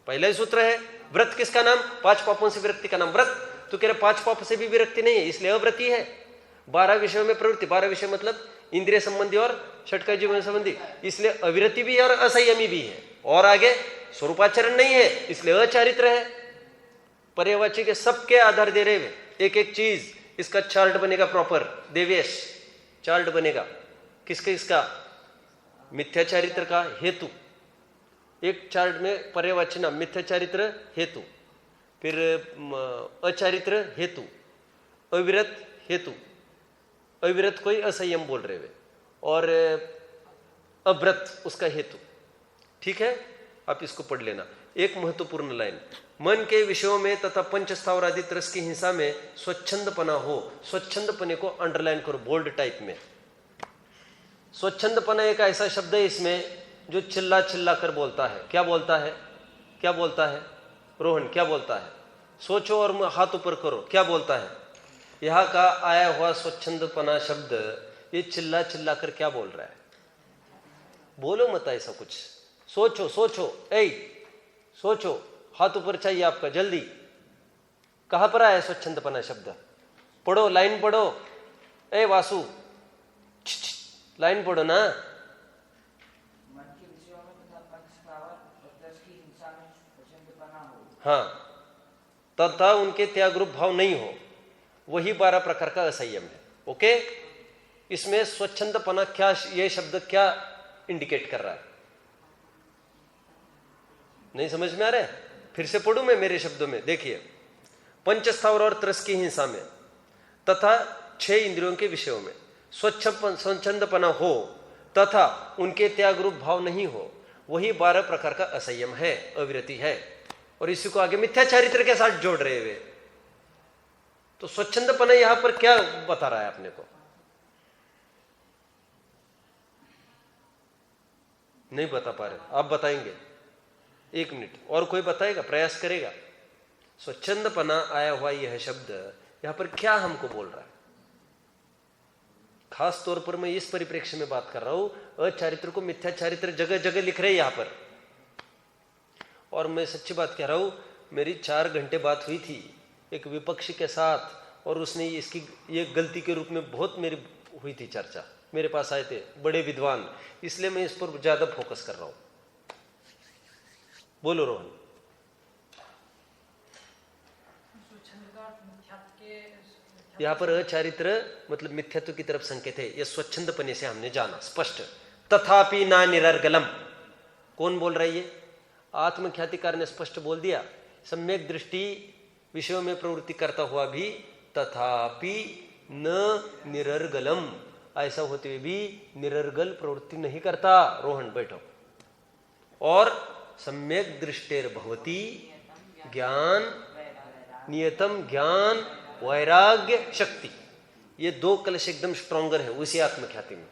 पहला ही सूत्र है। व्रत किसका नाम? 5 पापों से विरक्ति का नाम व्रत। तो कह रहे 5 पाप से भी विरक्ति नहीं है, इसलिए अव्रती है। 12 विषयों में प्रवृत्ति, 12 विषय मतलब इंद्रिय संबंधी और षटकाय जीवन संबंधी, इसलिए अविरति भी है और असंयमी भी है। और आगे स्वरूपाचरण नहीं है, इसलिए अचारित्र है। पर्यायवाची के सबके आधार दे रहे हुए एक एक चीज, इसका चार्ट बनेगा प्रॉपर। देवेश चार्ट बनेगा किसके? इसका मिथ्या चारित्र का हेतु एक चार्ट में पर्यायवाची नाम, मिथ्या चारित्र हेतु, फिर अचारित्र हेतु, अविरत हेतु। अविरत कोई असंयम बोल रहे हुए, और अव्रत उसका हेतु। ठीक है, आप इसको पढ़ लेना। एक महत्वपूर्ण लाइन, मन के विषयों में तथा पंच स्थावर आदि रस की हिंसा में स्वच्छंदपना हो। स्वच्छंदपने को अंडरलाइन करो बोल्ड टाइप में। स्वच्छंदपना एक ऐसा शब्द है इसमें जो चिल्ला चिल्ला कर बोलता है। क्या बोलता है? क्या बोलता है रोहन? क्या बोलता है? सोचो और हाथ ऊपर करो, क्या बोलता है? यहां का आया हुआ स्वच्छंदपना शब्द, ये चिल्ला चिल्ला कर क्या बोल रहा है? बोलो मत ऐसा कुछ। सोचो सोचो, सोचो, हाथ ऊपर चाहिए आपका जल्दी। कहां पर आया स्वच्छंदपना शब्द? पढ़ो, लाइन पढ़ो। ए वासु, लाइन पढ़ो ना। हाँ, तथा उनके त्याग रूप भाव नहीं हो, वही 12 प्रकार का असंयम है। ओके, इसमें स्वच्छंदपना क्या, ये शब्द क्या इंडिकेट कर रहा है? नहीं समझ में आ रहा है? फिर से पढ़ूं मैं मेरे शब्दों में, देखिए। पंच स्थावर और तरस की हिंसा में तथा 6 इंद्रियों के विषयों में स्वच्छंदपना हो तथा उनके त्याग रूप भाव नहीं हो, वही 12 प्रकार का असंयम है, अविरति है। और इसी को आगे मिथ्या चारित्र के साथ जोड़ रहे हुए, तो स्वच्छंदपना यहां पर क्या बता रहा है अपने को? नहीं बता पा रहे, आप बताएंगे? 1 मिनट और कोई बताएगा, प्रयास करेगा? स्वच्छंदपना आया हुआ यह शब्द यहां पर क्या हमको बोल रहा है? खास तौर पर मैं इस परिप्रेक्ष्य में बात कर रहा हूं, अचारित्र को मिथ्या चारित्र जगह जगह लिख रहे हैं यहां पर। और मैं सच्ची बात कह रहा हूं, मेरी 4 घंटे बात हुई थी एक विपक्षी के साथ, और उसने इसकी ये गलती के रूप में बहुत मेरी हुई थी चर्चा। मेरे पास आए थे बड़े विद्वान, इसलिए मैं इस पर ज्यादा फोकस कर रहा हूं। बोलो रोहन। यहां पर अचारित्र मतलब मिथ्यात्व की तरफ संकेत है, यह स्वच्छंदपने से हमने जाना स्पष्ट। तथापि ना निरर्गलम, कौन बोल रहा है ये? आत्मख्यातिकार ने स्पष्ट बोल दिया। सम्यक दृष्टि विषयों में प्रवृत्ति करता हुआ भी तथापि न निरर्गलम, ऐसा होते हुए भी निरर्गल प्रवृत्ति नहीं करता। रोहन बैठो। और सम्यक दृष्टेर भवति ज्ञान, नियतम ज्ञान, वैराग्य, शक्ति, ये 2 कलश एकदम स्ट्रॉन्गर है उसी आत्मख्याति में।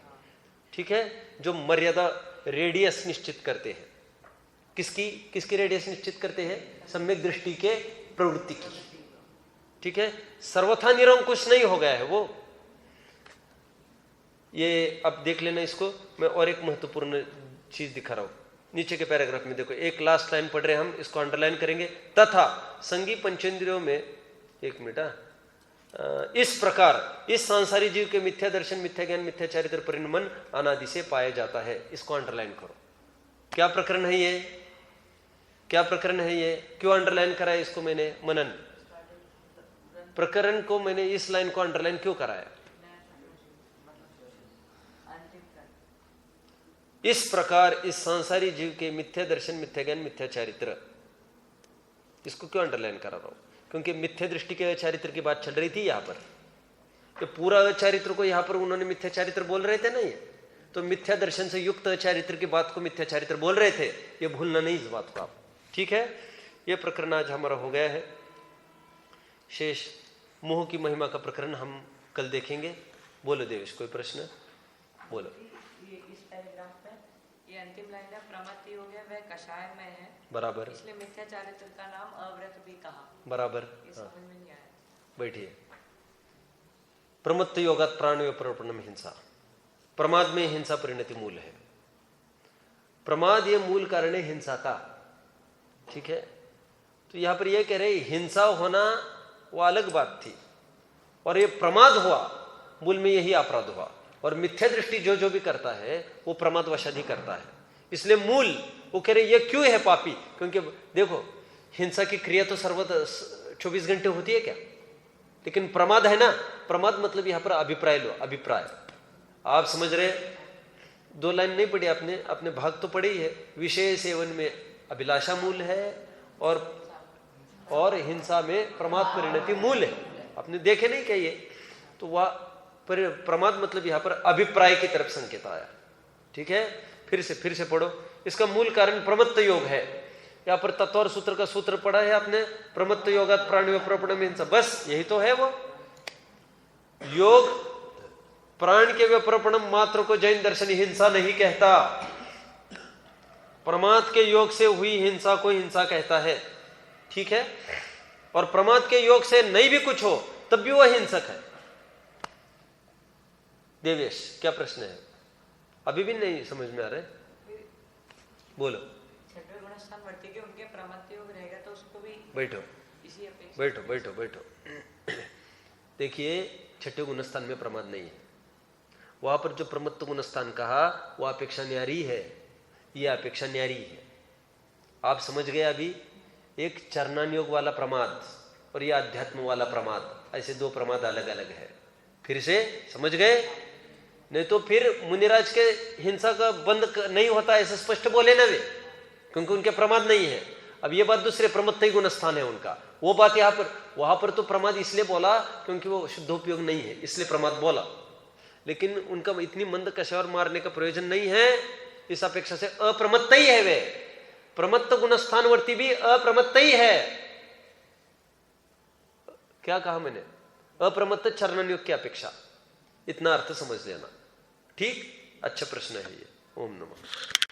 ठीक है, जो मर्यादा रेडियस निश्चित करते हैं। किसकी रेडियस निश्चित करते हैं? सम्यक दृष्टि के प्रवृत्ति की। ठीक है, सर्वथा निरंकुश नहीं हो गया है वो। ये अब देख लेना इसको। मैं और एक महत्वपूर्ण चीज दिखा रहा हूं, नीचे के पैराग्राफ में देखो, एक लास्ट लाइन पढ़ रहे हैं हम, इसको अंडरलाइन करेंगे। तथा संगी पंचेंद्रियों में, 1 मिनट, इस प्रकार इस सांसारिक जीव के मिथ्या दर्शन, मिथ्या ज्ञान, मिथ्या चारित्र परिणमन अनादि से पाया जाता है। इसको अंडरलाइन करो। क्या प्रकरण है ये? क्या प्रकरण है ये? क्यों अंडरलाइन करा है इसको मैंने? मनन प्रकरण को मैंने इस लाइन को अंडरलाइन क्यों कराया? इस प्रकार इस सांसारिक जीव के मिथ्या दर्शन, मिथ्या ज्ञान, मिथ्या चारित्र, इसको क्यों अंडरलाइन करा रहा हूं? क्योंकि मिथ्या दृष्टि के अचारित्र की बात चल रही थी यहां पर। ये पूरा अचारित्र को यहां पर उन्होंने मिथ्या चारित्र बोल रहे थे ना, ये तो मिथ्या दर्शन से युक्त अचारित्र की बात को मिथ्या चारित्र बोल रहे थे। ये भूलना नहीं इस बात को आप। ठीक है, ये प्रकरण आज हमारा हो गया है। शेष मोह की महिमा का प्रकरण हम कल देखेंगे। बोलो देवेश, कोई प्रश्न? बोलो। ये इस पैराग्राफ में ये अंतिम लाइन है, प्रमत्त योग है वह कषाय में है, बराबर, इसलिए मिथ्या चारित्र का नाम अव्रत भी कहा। बराबर। ये समझ में नहीं आया। बैठिए। प्रमत्त योगात प्राण प्रपणम हिंसा, प्रमाद में हिंसा परिणति मूल है। प्रमाद ये मूल कारण है हिंसा का। ठीक है, तो यहां पर यह कह रहे हिंसा होना वो अलग बात थी, और ये प्रमाद हुआ, मूल में यही अपराध हुआ। और मिथ्या दृष्टि जो जो भी करता है वो प्रमाद वशा ही करता है। इसलिए मूल वो कह रहे ये क्यों है पापी? क्योंकि देखो, हिंसा की क्रिया तो सर्वदा 24 घंटे होती है क्या? लेकिन प्रमाद है ना, प्रमाद मतलब यहां पर अभिप्राय लो, अभिप्राय। आप समझ रहे? 2 लाइन नहीं पढ़ी आपने, अपने भाग तो पढ़े ही है। विषय सेवन में अभिलाषा मूल है, और हिंसा में प्रमाद परिणति मूल है। आपने देखे नहीं क्या ये? तो वह प्रमाद मतलब यहां पर अभिप्राय की तरफ संकेत आया। ठीक है, फिर से पढ़ो। इसका मूल कारण प्रमत्त योग है। यहां पर तत्वर सूत्र का सूत्र पढ़ा है आपने, प्रमत्त योगात प्राण प्रपणम हिंसा, बस यही तो है वो योग। प्राण के व्यप्रपणम मात्र को जैन दर्शन हिंसा नहीं कहता, प्रमाद के योग से हुई हिंसा को हिंसा कहता है। ठीक है, और प्रमाद के योग से नहीं भी कुछ हो तब भी वह हिंसक है। देवेश, क्या प्रश्न है? अभी भी नहीं समझ में आ रहा है? बोलो। छठवें गुणस्थान वर्ती के उनके प्रमत्त योग रहेगा तो उसको भी बैठो। इसी अपेक्षा बैठो बैठो बैठो। देखिए, छठे गुण स्थान में प्रमाद नहीं है। वहां पर जो प्रमत्त गुण स्थान कहा वह अपेक्षा न्यारी है, यह अपेक्षा न्यारी है। आप समझ गए? अभी एक चरणानुयोग वाला प्रमाद और यह अध्यात्म वाला प्रमाद, ऐसे दो प्रमाद अलग अलग है। फिर से समझ गए? नहीं तो फिर मुनिराज के हिंसा का बंद नहीं होता ऐसे स्पष्ट बोले ना वे, क्योंकि उनके प्रमाद नहीं है। अब ये बात दूसरे प्रमत्त ही गुण स्थान है उनका, वो बात यहाँ पर, वहां पर तो प्रमाद इसलिए बोला क्योंकि वो शुद्धोपयोग नहीं है, इसलिए प्रमाद बोला। लेकिन उनका इतनी मंद कशावर मारने का प्रयोजन नहीं है, इस अपेक्षा से अप्रमत्त ही है वे। प्रमत्त गुण स्थानवर्ती भी अप्रमत्त ही है। क्या कहा मैंने? अप्रमत्त चरणनुयोग की अपेक्षा, इतना अर्थ समझ लेना। ठीक, अच्छा प्रश्न है ये। ओम नमः।